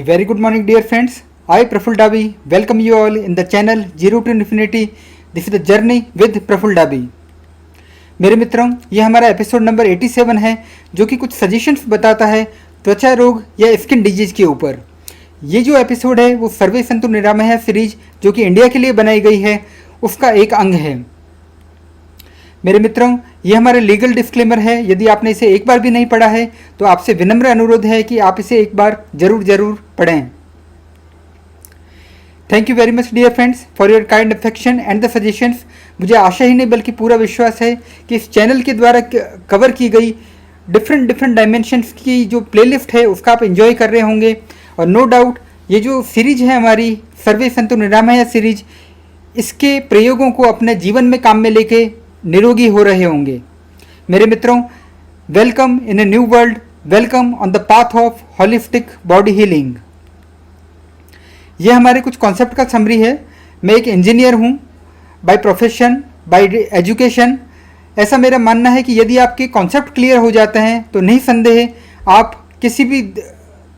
very good morning, dear friends. I, Praful Dabi, welcome you all in the channel Zero to Infinity. This is the journey with Praful Dabi. मेरे मित्रों, ये हमारा episode number 87 है, जो कि कुछ suggestions बताता है त्वचा रोग या स्किन डिजीज के ऊपर। ये जो एपिसोड है वो सर्वे संतु निरामया सीरीज, जो कि इंडिया के लिए बनाई गई है, उसका एक अंग है। मेरे मित्रों, ये हमारे लीगल डिस्क्लेमर है। यदि आपने इसे एक बार भी नहीं पढ़ा है तो आपसे विनम्र अनुरोध है कि आप इसे एक बार जरूर पढ़ें। Thank you very much dear friends for your kind affection and the suggestions. मुझे आशा ही नहीं बल्कि पूरा विश्वास है कि इस चैनल के द्वारा कवर की गई डिफरेंट डायमेंशंस की जो प्लेलिस्ट है उसका आप एंजॉय कर रहे होंगे। और नो डाउट ये जो सीरीज है हमारी सर्वे संतु निरामया सीरीज, इसके प्रयोगों को अपने जीवन में काम में लेके निरोगी हो रहे होंगे। मेरे मित्रों, welcome in a new world, welcome on the path of holistic body healing. यह हमारे कुछ कॉन्सेप्ट का समरी है। मैं एक इंजीनियर हूँ बाय प्रोफेशन, बाय एजुकेशन। ऐसा मेरा मानना है कि यदि आपके कॉन्सेप्ट क्लियर हो जाते हैं तो नहीं संदेह आप किसी भी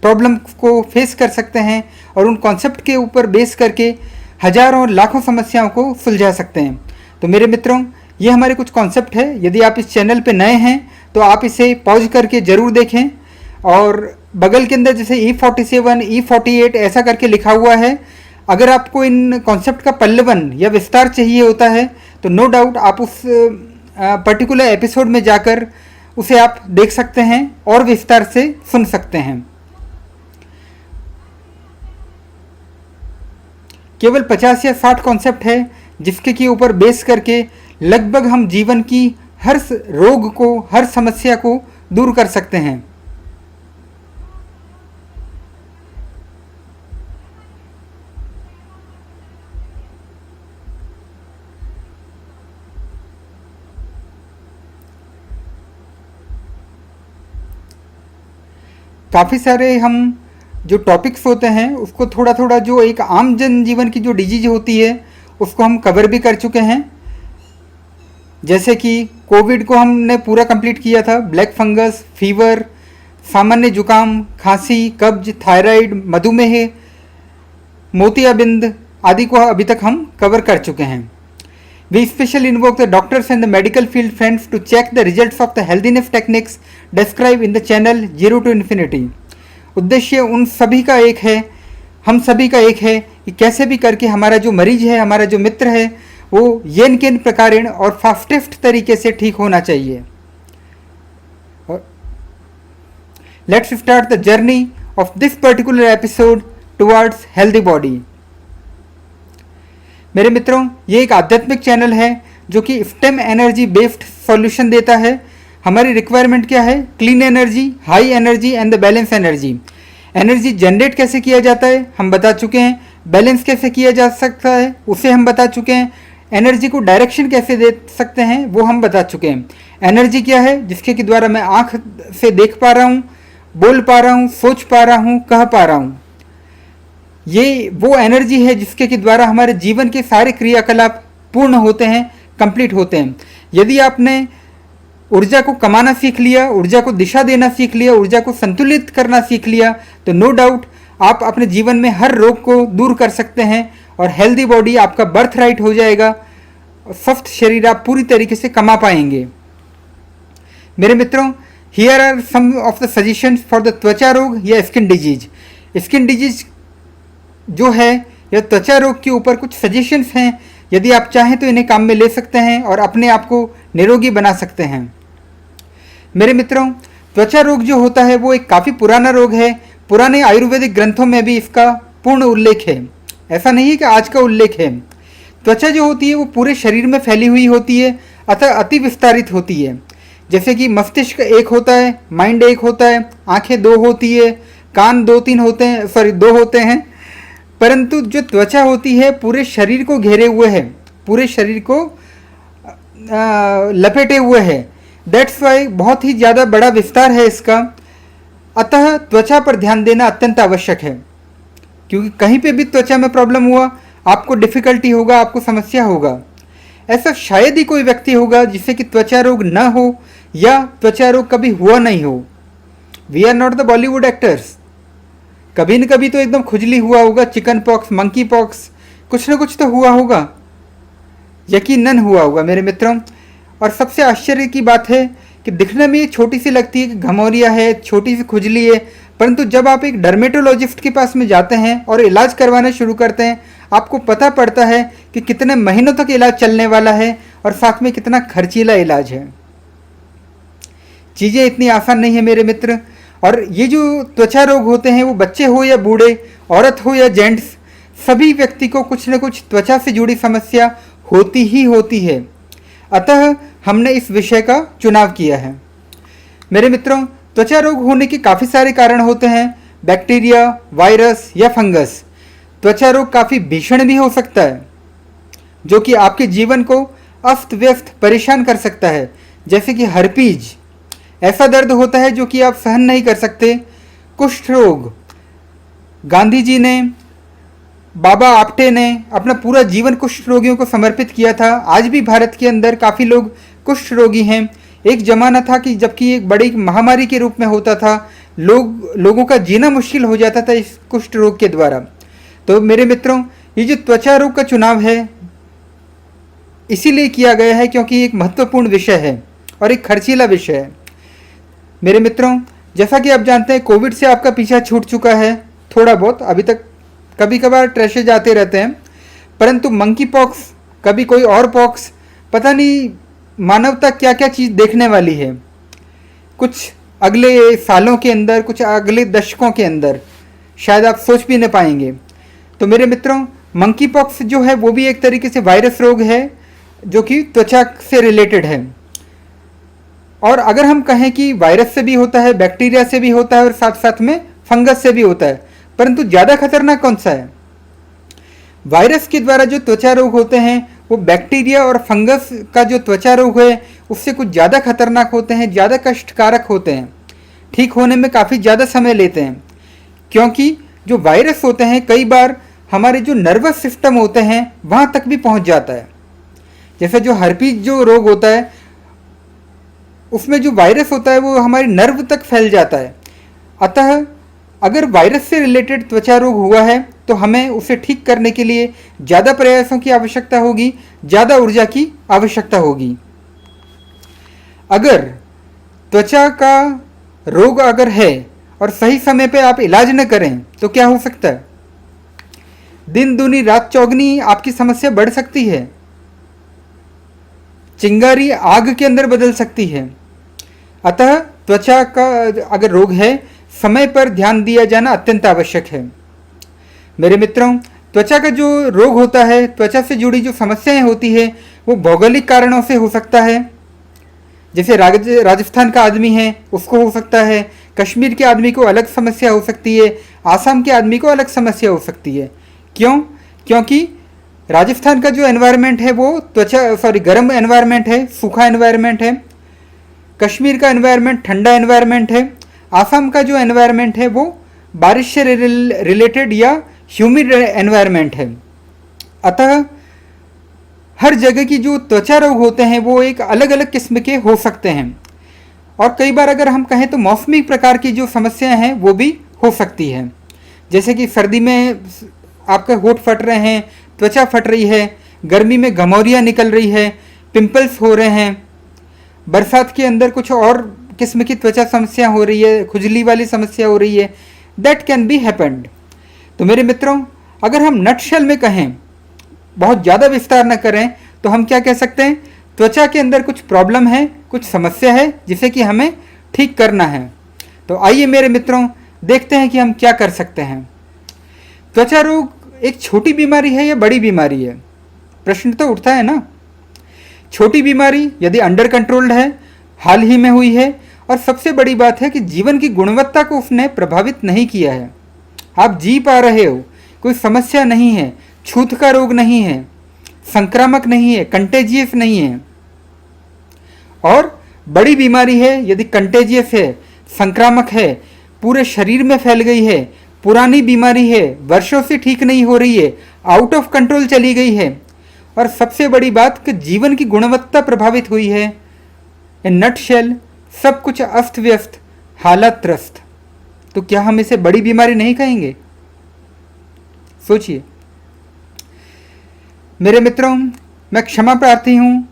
प्रॉब्लम को फेस कर सकते हैं और उन कॉन्सेप्ट के ऊपर बेस करके हजारों और लाखों समस्याओं को सुलझा सकते हैं। तो मेरे मित्रों, ये हमारे कुछ कॉन्सेप्ट है। यदि आप इस चैनल पे नए हैं तो आप इसे पॉज करके ज़रूर देखें। और बगल के अंदर जैसे E47, E48 ऐसा करके लिखा हुआ है। अगर आपको इन कॉन्सेप्ट का पल्लवन या विस्तार चाहिए होता है तो नो डाउट आप उस पर्टिकुलर एपिसोड में जाकर उसे आप देख सकते हैं और विस्तार से सुन सकते हैं। केवल 50 या 60 कॉन्सेप्ट है जिसके के ऊपर बेस करके लगभग हम जीवन की हर रोग को, हर समस्या को दूर कर सकते हैं। काफ़ी सारे हम जो टॉपिक्स होते हैं उसको थोड़ा जो एक आम जन जीवन की जो डिजीज होती है उसको हम कवर भी कर चुके हैं। जैसे कि कोविड को हमने पूरा कंप्लीट किया था। ब्लैक फंगस, फीवर, सामान्य जुकाम, खांसी, कब्ज, थायराइड, मधुमेह, मोतियाबिंद आदि को अभी तक हम कवर कर चुके हैं। We specially invoke the doctors and the medical field friends to check the results of the healthiness techniques described in the channel Zero to Infinity। उद्देश्य उन सभी का एक है, हम सभी का एक है कि कैसे भी करके हमारा जो मरीज है, हमारा जो मित्र है, वो येन केन प्रकारेण और फास्टेस्ट तरीके से ठीक होना चाहिए। Let's start the journey of this particular episode towards healthy body. मेरे मित्रों, ये एक आध्यात्मिक चैनल है जो कि स्टेम एनर्जी बेस्ड सॉल्यूशन देता है। हमारी रिक्वायरमेंट क्या है? Clean energy, high energy and the balance energy. Energy generate कैसे किया जाता है हम बता चुके हैं। बैलेंस कैसे किया जा सकता है उसे हम बता चुके हैं। एनर्जी को डायरेक्शन कैसे दे सकते हैं वो हम बता चुके हैं। एनर्जी क्या है? जिसके के द्वारा मैं आँख से देख पा रहा हूँ, बोल पा रहा हूँ, सोच पा रहा हूँ, कह पा रहा हूँ। ये वो एनर्जी है जिसके के द्वारा हमारे जीवन के सारे क्रियाकलाप पूर्ण होते हैं, कंप्लीट होते हैं। यदि आपने ऊर्जा को कमाना सीख लिया, ऊर्जा को दिशा देना सीख लिया, ऊर्जा को संतुलित करना सीख लिया तो नो डाउट आप अपने जीवन में हर रोग को दूर कर सकते हैं और हेल्दी बॉडी आपका बर्थ राइट हो जाएगा। स्वस्थ शरीर आप पूरी तरीके से कमा पाएंगे। मेरे मित्रों, here are some of the suggestions for the त्वचा रोग या स्किन डिजीज। स्किन डिजीज जो है या त्वचा रोग के ऊपर कुछ सजेशंस हैं। यदि आप चाहें तो इन्हें काम में ले सकते हैं और अपने आप को निरोगी बना सकते हैं। मेरे मित्रों, त्वचा रोग जो होता है वो एक काफ़ी पुराना रोग है। पुराने आयुर्वेदिक ग्रंथों में भी इसका पूर्ण उल्लेख है। ऐसा नहीं है कि आज का उल्लेख है। त्वचा जो होती है वो पूरे शरीर में फैली हुई होती है, अतः अति विस्तारित होती है। जैसे कि मस्तिष्क एक होता है, माइंड एक होता है, आँखें दो होती है, कान दो होते हैं, परंतु जो त्वचा होती है पूरे शरीर को घेरे हुए है, पूरे शरीर को लपेटे हुए है। दैट्स वाई बहुत ही ज़्यादा बड़ा विस्तार है इसका। अतः त्वचा पर ध्यान देना अत्यंत आवश्यक है, क्योंकि कहीं पे भी त्वचा में प्रॉब्लम हुआ आपको डिफ़िकल्टी होगा, आपको समस्या होगा। ऐसा शायद ही कोई व्यक्ति होगा जिसे कि त्वचा रोग न हो या त्वचा रोग कभी हुआ नहीं हो। We are not the Bollywood actors. कभी न कभी तो एकदम खुजली हुआ होगा, चिकन पॉक्स, मंकी पॉक्स, कुछ न कुछ तो हुआ होगा, यकीनन हुआ होगा मेरे मित्रों। और सबसे आश्चर्य की बात है कि दिखने में ये छोटी सी लगती है कि घमौरिया है, छोटी सी खुजली है, परंतु जब आप एक डर्मेटोलॉजिस्ट के पास में जाते हैं और इलाज करवाना शुरू करते हैं, आपको पता पड़ता है कि कितने महीनों तक इलाज चलने वाला है और साथ में कितना खर्चीला इलाज है। चीज़ें इतनी आसान नहीं है मेरे मित्र। और ये जो त्वचा रोग होते हैं, वो बच्चे हो या बूढ़े, औरत हो या जेंट्स, सभी व्यक्ति को कुछ न कुछ त्वचा से जुड़ी समस्या होती ही होती है। अतः हमने इस विषय का चुनाव किया है। मेरे मित्रों, त्वचा रोग होने के काफ़ी सारे कारण होते हैं, बैक्टीरिया, वायरस या फंगस। त्वचा रोग काफ़ी भीषण भी हो सकता है, जो कि आपके जीवन को अस्त व्यस्त परेशान कर सकता है, जैसे कि हर्पीज। ऐसा दर्द होता है जो कि आप सहन नहीं कर सकते। कुष्ठ रोग, गांधी जी ने, बाबा आपटे ने अपना पूरा जीवन कुष्ठ रोगियों को समर्पित किया था। आज भी भारत के अंदर काफ़ी लोग कुष्ठ रोगी हैं। एक ज़माना था कि जबकि एक बड़ी महामारी के रूप में होता था, लोगों का जीना मुश्किल हो जाता था इस कुष्ठ रोग के द्वारा। तो मेरे मित्रों, ये जो त्वचा रोग का चुनाव है इसीलिए किया गया है क्योंकि एक महत्वपूर्ण विषय है और एक खर्चीला विषय है। मेरे मित्रों, जैसा कि आप जानते हैं, कोविड से आपका पीछा छूट चुका है थोड़ा बहुत, अभी तक कभी कभार ट्रैशेज आते रहते हैं, परंतु मंकी पॉक्स, कभी कोई और पॉक्स, पता नहीं मानवता क्या क्या चीज़ देखने वाली है कुछ अगले सालों के अंदर, कुछ अगले दशकों के अंदर, शायद आप सोच भी नहीं पाएंगे। तो मेरे मित्रों, मंकी पॉक्स जो है वो भी एक तरीके से वायरस रोग है जो कि त्वचा से रिलेटेड है। और अगर हम कहें कि वायरस से भी होता है, बैक्टीरिया से भी होता है और साथ साथ में फंगस से भी होता है, परंतु ज़्यादा खतरनाक कौन सा है? वायरस के द्वारा जो त्वचा रोग होते हैं वो बैक्टीरिया और फंगस का जो त्वचा रोग है उससे कुछ ज़्यादा खतरनाक होते हैं, ज़्यादा कष्टकारक होते हैं, ठीक होने में काफ़ी ज़्यादा समय लेते हैं। क्योंकि जो वायरस होते हैं कई बार हमारे जो नर्वस सिस्टम होते हैं वहाँ तक भी पहुँच जाता है। जैसे जो हर्पीज जो रोग होता है उसमें जो वायरस होता है वो हमारे नर्व तक फैल जाता है। अतः अगर वायरस से रिलेटेड त्वचा रोग हुआ है तो हमें उसे ठीक करने के लिए ज़्यादा प्रयासों की आवश्यकता होगी, ज़्यादा ऊर्जा की आवश्यकता होगी। अगर त्वचा का रोग अगर है और सही समय पे आप इलाज न करें तो क्या हो सकता है? दिन दूनी रात चौगनी आपकी समस्या बढ़ सकती है, चिंगारी आग के अंदर बदल सकती है। अतः त्वचा का अगर रोग है, समय पर ध्यान दिया जाना अत्यंत आवश्यक है। मेरे मित्रों, त्वचा का जो रोग होता है, त्वचा से जुड़ी जो समस्याएं होती है वो भौगोलिक कारणों से हो सकता है। जैसे राजस्थान का आदमी है उसको हो सकता है, कश्मीर के आदमी को अलग समस्या हो सकती है, आसाम के आदमी को अलग समस्या हो सकती है। क्यों? क्योंकि राजस्थान का जो एनवायरनमेंट है वो गर्म एनवायरनमेंट है, सूखा एनवायरनमेंट है। कश्मीर का एनवायरनमेंट ठंडा एनवायरनमेंट है। आसाम का जो एनवायरनमेंट है वो बारिश से रिलेटेड या ह्यूमिड एनवायरनमेंट है। अतः हर जगह की जो त्वचा रोग होते हैं वो एक अलग अलग किस्म के हो सकते हैं। और कई बार अगर हम कहें तो मौसमी प्रकार की जो समस्याएं हैं वो भी हो सकती है। जैसे कि सर्दी में आपके होंठ फट रहे हैं, त्वचा फट रही है, गर्मी में घमौरियाँ निकल रही है, पिंपल्स हो रहे हैं, बरसात के अंदर कुछ और किस्म की त्वचा समस्या हो रही है, खुजली वाली समस्या हो रही है। That can B happened. तो मेरे मित्रों, अगर हम नटशेल में कहें, बहुत ज़्यादा विस्तार न करें, तो हम क्या कह सकते हैं? त्वचा के अंदर कुछ प्रॉब्लम है, कुछ समस्या है जिसे कि हमें ठीक करना है। तो आइए मेरे मित्रों, देखते हैं कि हम क्या कर सकते हैं। त्वचा रोग एक छोटी बीमारी है या बड़ी बीमारी है? प्रश्न तो उठता है ना। छोटी बीमारी यदि अंडर कंट्रोल्ड है, हाल ही में हुई है, और सबसे बड़ी बात है कि जीवन की गुणवत्ता को उसने प्रभावित नहीं किया है, आप जी पा रहे हो, कोई समस्या नहीं है, छूत का रोग नहीं है, संक्रामक नहीं है, कंटेजियस नहीं है। और बड़ी बीमारी है, यदि कंटेजियस है, संक्रामक है, पूरे शरीर में फैल गई है, पुरानी बीमारी है, वर्षों से ठीक नहीं हो रही है, आउट ऑफ कंट्रोल चली गई है, और सबसे बड़ी बात कि जीवन की गुणवत्ता प्रभावित हुई है। इन नटशेल सब कुछ अस्त व्यस्त, हालत त्रस्त। तो क्या हम इसे बड़ी बीमारी नहीं कहेंगे? सोचिए मेरे मित्रों, मैं क्षमा प्रार्थी हूँ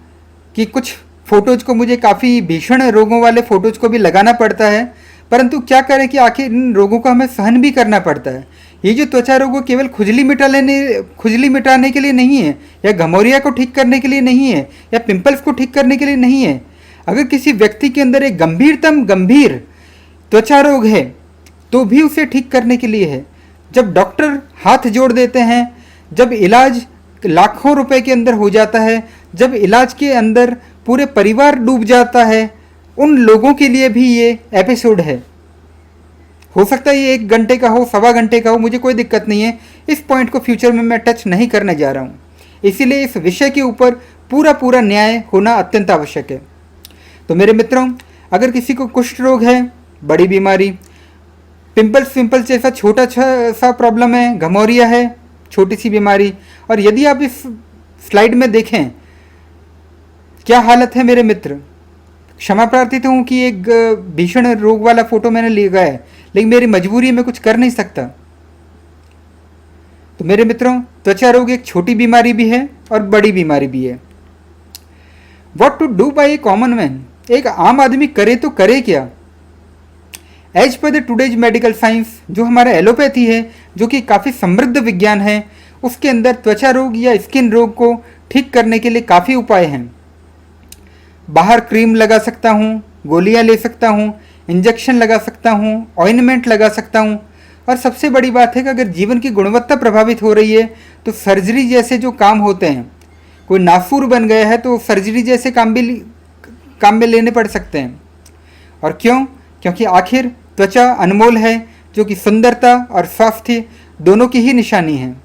कि कुछ फोटोज को मुझे काफ़ी भीषण रोगों वाले फोटोज को भी लगाना पड़ता है, परंतु क्या करें कि आखिर इन रोगों को हमें सहन भी करना पड़ता है। ये जो त्वचा रोग केवल खुजली मिटाने के लिए नहीं है, या घमौरिया को ठीक करने के लिए नहीं है, या पिंपल्स को ठीक करने के लिए नहीं है। अगर किसी व्यक्ति के अंदर एक गंभीर त्वचा रोग है तो भी उसे ठीक करने के लिए है। जब डॉक्टर हाथ जोड़ देते हैं, जब इलाज लाखों रुपए के अंदर हो जाता है, जब इलाज के अंदर पूरे परिवार डूब जाता है, उन लोगों के लिए भी ये एपिसोड है। हो सकता है ये 1 घंटे का हो, 1.25 घंटे का हो, मुझे कोई दिक्कत नहीं है। इस पॉइंट को फ्यूचर में मैं टच नहीं करने जा रहा हूँ, इसीलिए इस विषय के ऊपर पूरा न्याय होना अत्यंत आवश्यक है। तो मेरे मित्रों, अगर किसी को कुष्ठ रोग है, बड़ी बीमारी, पिंपल्स जैसा छोटा सा प्रॉब्लम है, घमौरिया है, छोटी सी बीमारी, और यदि आप इस स्लाइड में देखें क्या हालत है मेरे मित्र, क्षमा प्रार्थी हूँ कि एक भीषण रोग वाला फोटो मैंने लिया है, लेकिन मेरी मजबूरी में कुछ कर नहीं सकता। तो मेरे मित्रों, त्वचा रोग एक छोटी बीमारी भी है और बड़ी बीमारी भी है। What to do by a common man, एक आम आदमी करे तो करे क्या? As per the today's medical science, जो हमारा एलोपैथी है, जो कि काफ़ी समृद्ध विज्ञान है, उसके अंदर त्वचा रोग या स्किन रोग को ठीक करने के लिए काफ़ी उपाय हैं। बाहर क्रीम लगा सकता हूँ, गोलियाँ ले सकता हूँ, इंजेक्शन लगा सकता हूँ, ऑइंटमेंट लगा सकता हूँ, और सबसे बड़ी बात है कि अगर जीवन की गुणवत्ता प्रभावित हो रही है तो सर्जरी जैसे जो काम होते हैं, कोई नासूर बन गया है तो सर्जरी जैसे काम में लेने पड़ सकते हैं। और क्यों? क्योंकि आखिर त्वचा अनमोल है, जो कि सुंदरता और स्वास्थ्य दोनों की ही निशानी है।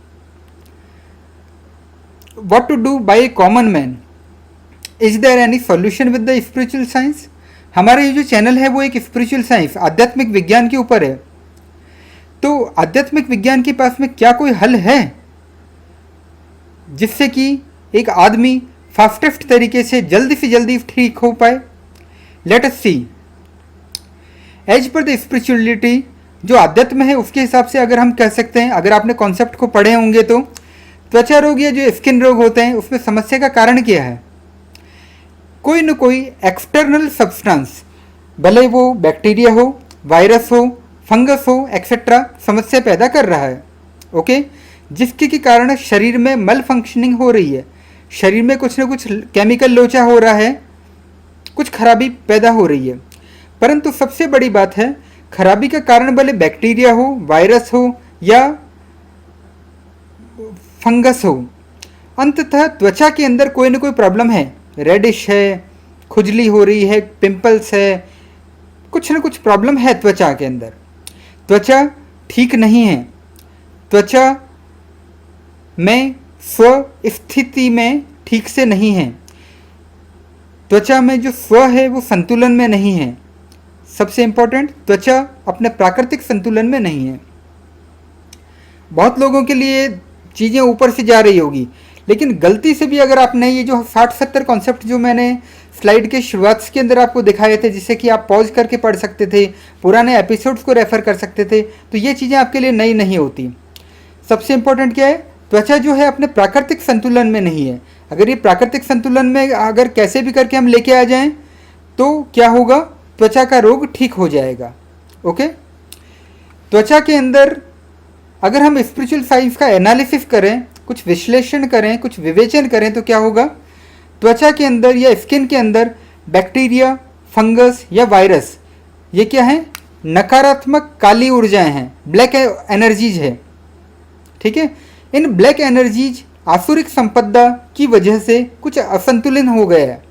What to do by a common man? Is there any solution with the spiritual science? हमारा ये जो चैनल है वो एक स्पिरिचुअल साइंस, आध्यात्मिक विज्ञान के ऊपर है। तो आध्यात्मिक विज्ञान के पास में क्या कोई हल है जिससे कि एक आदमी फास्टेस्ट तरीके से जल्दी ठीक हो पाए? Let us see. As per the spirituality, जो अध्यात्म है उसके हिसाब से अगर हम कह सकते हैं, अगर आपने कॉन्सेप्ट को पढ़े होंगे तो त्वचा रोग या जो स्किन रोग होते हैं उसमें समस्या का कारण क्या है? कोई न कोई एक्सटर्नल सब्सटेंस, भले वो बैक्टीरिया हो, वायरस हो, फंगस हो, एक्सेट्रा, समस्या पैदा कर रहा है। ओके, जिसके के कारण शरीर में मल फंक्शनिंग हो रही है, शरीर में कुछ न कुछ केमिकल लोचा हो रहा है, कुछ खराबी पैदा हो रही है। परंतु सबसे बड़ी बात है, खराबी का कारण भले बैक्टीरिया हो, वायरस हो या फंगस हो, अंततः त्वचा के अंदर कोई ना कोई प्रॉब्लम है। रेडिश है, खुजली हो रही है, पिंपल्स है, कुछ ना कुछ प्रॉब्लम है त्वचा के अंदर। त्वचा ठीक नहीं है, त्वचा में स्व स्थिति में ठीक से नहीं है, त्वचा में जो स्व है वो संतुलन में नहीं है। सबसे इम्पोर्टेंट, त्वचा अपने प्राकृतिक संतुलन में नहीं है। बहुत लोगों के लिए चीज़ें ऊपर से जा रही होगी, लेकिन गलती से भी अगर आपने ये जो 60-70 कॉन्सेप्ट जो मैंने स्लाइड के शुरुआत के अंदर आपको दिखाए थे, जिससे कि आप पॉज करके पढ़ सकते थे, पुराने एपिसोड्स को रेफ़र कर सकते थे, तो ये चीज़ें आपके लिए नई नहीं होती। सबसे इम्पोर्टेंट क्या है, त्वचा जो है अपने प्राकृतिक संतुलन में नहीं है। अगर ये प्राकृतिक संतुलन में अगर कैसे भी करके हम लेके आ जाएं तो क्या होगा, त्वचा का रोग ठीक हो जाएगा। ओके, त्वचा के अंदर अगर हम स्पिरिचुअल साइंस का एनालिसिस करें, कुछ विश्लेषण करें, कुछ विवेचन करें, तो क्या होगा, त्वचा के अंदर या स्किन के अंदर बैक्टीरिया, फंगस या वायरस, ये क्या है, नकारात्मक काली ऊर्जाएं हैं, ब्लैक एनर्जीज है। ठीक है, इन ब्लैक एनर्जीज आसुरिक संपदा की वजह से कुछ असंतुलन हो गया है।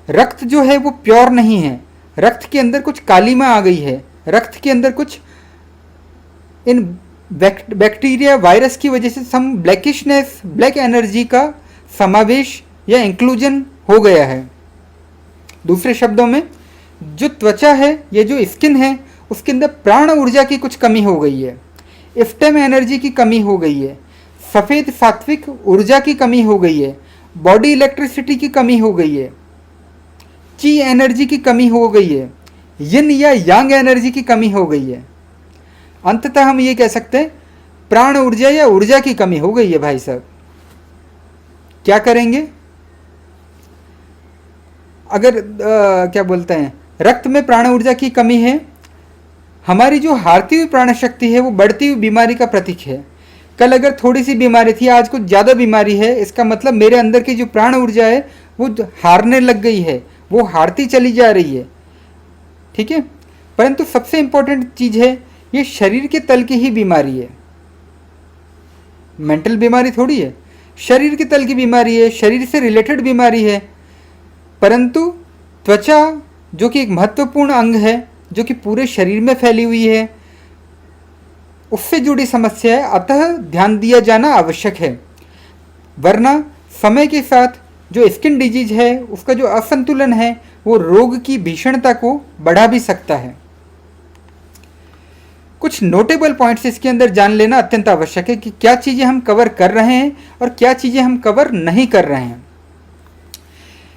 रक्त जो है वो प्योर नहीं है, रक्त के अंदर कुछ कालीमा आ गई है, रक्त के अंदर कुछ इन बैक्टीरिया, वायरस की वजह से सम ब्लैकिशनेस, ब्लैक एनर्जी का समावेश या इंक्लूजन हो गया है। दूसरे शब्दों में, जो त्वचा है, ये जो स्किन है, उसके अंदर प्राण ऊर्जा की कुछ कमी हो गई है, स्टेम एनर्जी की कमी हो गई है, सफ़ेद सात्विक ऊर्जा की कमी हो गई है, बॉडी इलेक्ट्रिसिटी की कमी हो गई है, ची एनर्जी की कमी हो गई है। यिन या यांग एनर्जी की कमी हो गई है। अंततः हम ये कह सकते हैं प्राण ऊर्जा या ऊर्जा की कमी हो गई है भाई साहब। क्या करेंगे? अगर क्या बोलते हैं, रक्त में प्राण ऊर्जा की कमी है, हमारी जो हारती हुई प्राण शक्ति है वो बढ़ती हुई बीमारी का प्रतीक है। कल अगर थोड़ी सी बीमारी थी, आज कुछ ज़्यादा बीमारी है, इसका मतलब मेरे अंदर की जो प्राण ऊर्जा है वो हारने लग गई है, वो हारती चली जा रही है। ठीक है, परंतु सबसे इम्पोर्टेंट चीज़ है ये शरीर के तल की ही बीमारी है, मेंटल बीमारी थोड़ी है, शरीर के तल की बीमारी है, शरीर से रिलेटेड बीमारी है। परंतु त्वचा जो कि एक महत्वपूर्ण अंग है, जो कि पूरे शरीर में फैली हुई है, उससे जुड़ी समस्या है, अतः ध्यान दिया जाना आवश्यक है। वरना समय के साथ जो स्किन डिजीज है उसका जो असंतुलन है वो रोग की भीषणता को बढ़ा भी सकता है। कुछ नोटेबल पॉइंट्स इसके अंदर जान लेना अत्यंत आवश्यक है कि क्या चीज़ें हम कवर कर रहे हैं और क्या चीज़ें हम कवर नहीं कर रहे हैं।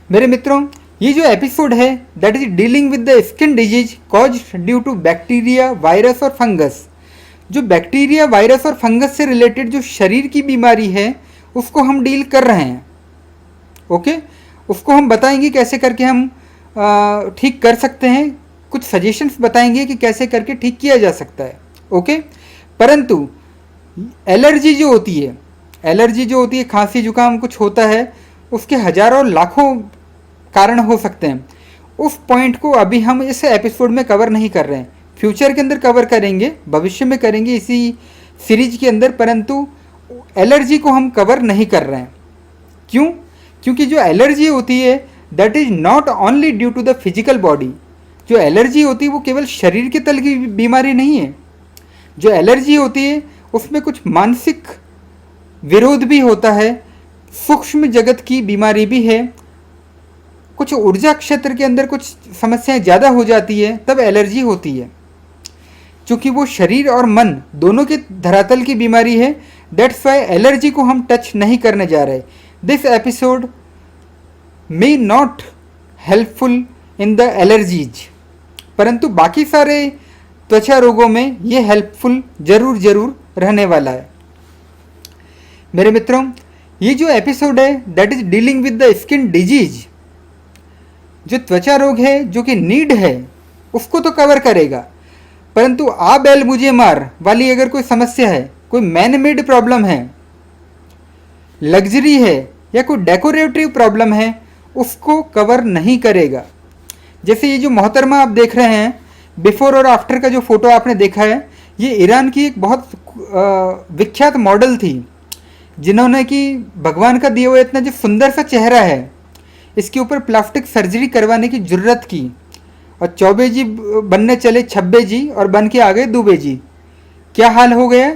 मेरे मित्रों, ये जो एपिसोड है that is dealing with the skin disease cause due to bacteria, virus और फंगस। जो बैक्टीरिया, वायरस और फंगस से रिलेटेड जो शरीर की बीमारी है उसको हम डील कर रहे हैं। ओके, उसको हम बताएंगे कैसे करके हम ठीक कर सकते हैं, कुछ सजेशंस बताएंगे कि कैसे करके ठीक किया जा सकता है। ओके, परंतु एलर्जी जो होती है, खांसी जुकाम कुछ होता है, उसके हजारों लाखों कारण हो सकते हैं। उस पॉइंट को अभी हम इस एपिसोड में कवर नहीं कर रहे हैं, फ्यूचर के अंदर कवर करेंगे, भविष्य में करेंगे इसी सीरीज के अंदर, परंतु एलर्जी को हम कवर नहीं कर रहे हैं। क्यों? क्योंकि जो एलर्जी होती है that is not only due to the physical body. जो एलर्जी होती है वो केवल शरीर के तल की बीमारी नहीं है। जो एलर्जी होती है उसमें कुछ मानसिक विरोध भी होता है, सूक्ष्म जगत की बीमारी भी है, कुछ ऊर्जा क्षेत्र के अंदर कुछ समस्याएं ज़्यादा हो जाती है, तब एलर्जी होती है। चूँकि वो शरीर और मन दोनों के धरातल की बीमारी है, दैट्स वाई एलर्जी को हम टच नहीं करने जा रहे। This episode may not helpful in the allergies, परंतु बाकी सारे त्वचा रोगों में ये हेल्पफुल जरूर रहने वाला है। मेरे मित्रों, ये जो एपिसोड है that is dealing with the skin disease, जो त्वचा रोग है, जो कि नीड है, उसको तो कवर करेगा, परंतु आ बैल मुझे मार वाली अगर कोई समस्या है, कोई मैन मेड प्रॉब्लम है, लग्जरी है या कोई डेकोरेटिव प्रॉब्लम है, उसको कवर नहीं करेगा। जैसे ये जो मोहतरमा आप देख रहे हैं, बिफोर और आफ्टर का जो फोटो आपने देखा है, ये ईरान की एक बहुत विख्यात मॉडल थी, जिन्होंने कि भगवान का दिया हुआ इतना जो सुंदर सा चेहरा है, इसके ऊपर प्लास्टिक सर्जरी करवाने की जरूरत की, और चौबे जी बनने चले छब्बे जी और बन के आ गए दुबे जी। क्या हाल हो गया?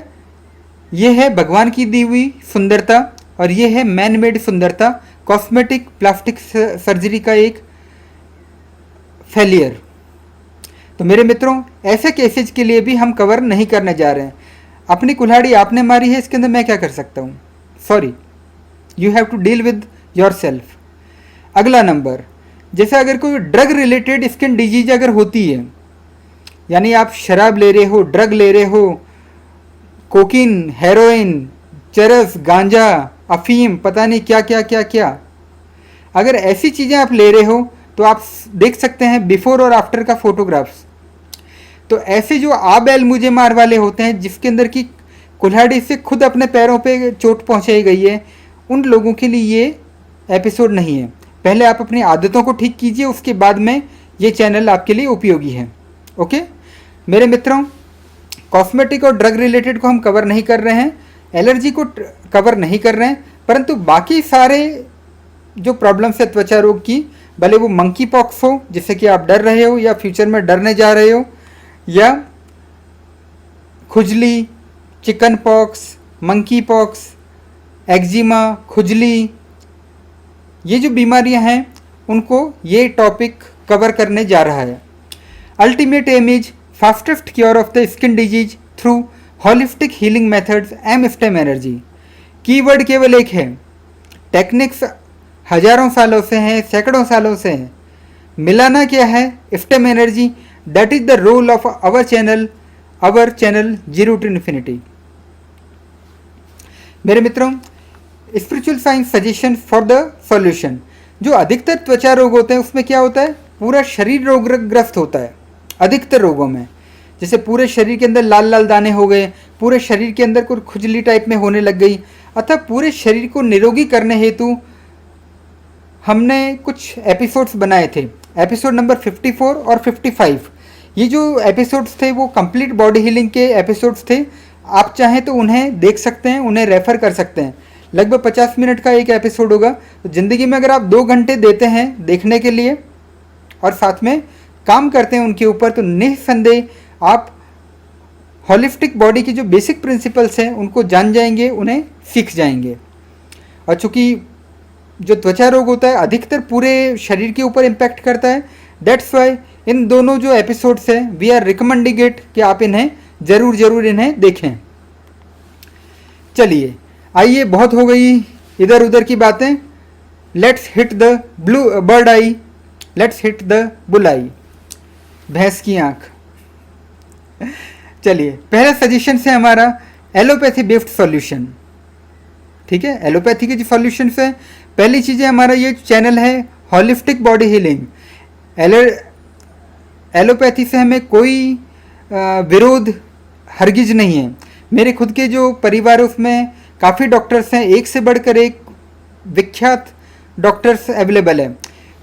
ये है भगवान की दी हुई सुंदरता और ये है मैन मेड सुंदरता, कॉस्मेटिक प्लास्टिक सर्जरी का एक फेलियर। तो मेरे मित्रों, ऐसे केसेज के लिए भी हम कवर नहीं करने जा रहे हैं। अपनी कुल्हाड़ी आपने मारी है, इसके अंदर मैं क्या कर सकता हूँ? Sorry, you have to deal with yourself. अगला नंबर, जैसे अगर कोई ड्रग रिलेटेड स्किन डिजीज अगर होती है, यानी आप शराब ले रहे हो, ड्रग ले रहे हो, कोकीन, हेरोइन, चरस, गांजा, अफीम, पता नहीं क्या क्या क्या क्या, अगर ऐसी चीज़ें आप ले रहे हो तो आप देख सकते हैं बिफोर और आफ्टर का फोटोग्राफ्स। तो ऐसे जो आ बैल मुझे मार वाले होते हैं, जिसके अंदर की कुल्हाड़ी से खुद अपने पैरों पे चोट पहुंचाई गई है, उन लोगों के लिए ये एपिसोड नहीं है। पहले आप अपनी आदतों को ठीक कीजिए, उसके बाद में ये चैनल आपके लिए उपयोगी है। ओके मेरे मित्रों, कॉस्मेटिक और ड्रग रिलेटेड को हम कवर नहीं कर रहे हैं, एलर्जी को कवर नहीं कर रहे हैं, परंतु बाकी सारे जो प्रॉब्लम्स है त्वचा रोग की, भले वो मंकी पॉक्स हो जिससे कि आप डर रहे हो या फ्यूचर में डरने जा रहे हो, या खुजली, chicken pox, monkey pox, eczema, खुजली, ये जो बीमारियां हैं उनको ये टॉपिक कवर करने जा रहा है। Ultimate aim is fastest cure of the skin disease through holistic healing methods aim stem energy. Keyword केवल एक है, टेक्निक्स हजारों सालों से हैं, सैकड़ों सालों से हैं। मिलाना क्या है? Stem energy that is the role of our channel zero to infinity. मेरे मित्रों, spiritual science suggestion for the solution. जो अधिकतर त्वचा रोग होते हैं उसमें क्या होता है, पूरा शरीर रोगग्रस्त होता है। अधिकतर रोगों में जैसे पूरे शरीर के अंदर लाल लाल दाने हो गए, पूरे शरीर के अंदर कुछ खुजली टाइप में होने लग गई। अतः पूरे शरीर को निरोगी करने हेतु हमने कुछ एपिसोड्स बनाए थे, एपिसोड नंबर 54 और 55। ये जो एपिसोड्स थे वो कंप्लीट बॉडी हीलिंग के एपिसोड्स थे। आप चाहें तो उन्हें देख सकते हैं, उन्हें रेफ़र कर सकते हैं। लगभग 50 मिनट का एक एपिसोड होगा। तो ज़िंदगी में अगर आप 2 घंटे देते हैं देखने के लिए और साथ में काम करते हैं उनके ऊपर, तो निस्संदेह आप होलिस्टिक बॉडी की जो बेसिक प्रिंसिपल्स हैं उनको जान जाएंगे, उन्हें सीख जाएंगे। और चूँकि जो त्वचा रोग होता है अधिकतर पूरे शरीर के ऊपर इम्पैक्ट करता है, दैट्स वाई इन दोनों जो एपिसोड्स हैं वी आर रिकमेंडिंग इट कि आप इन्हें ज़रूर इन्हें देखें। चलिए आइए, बहुत हो गई इधर उधर की बातें। Let's hit the bird eye, let's hit the bull eye, भैंस की आँख। चलिए, पहला सजेशन है हमारा एलोपैथी बेस्ड सॉल्यूशन। ठीक है, एलोपैथी के जो सॉल्यूशंस है, पहली चीज़ है हमारा ये चैनल है होलिस्टिक बॉडी हीलिंग। एलोपैथी से हमें कोई विरोध हरगिज नहीं है। मेरे खुद के जो परिवार है उसमें काफ़ी डॉक्टर्स हैं, एक से बढ़कर एक विख्यात डॉक्टर्स अवेलेबल है।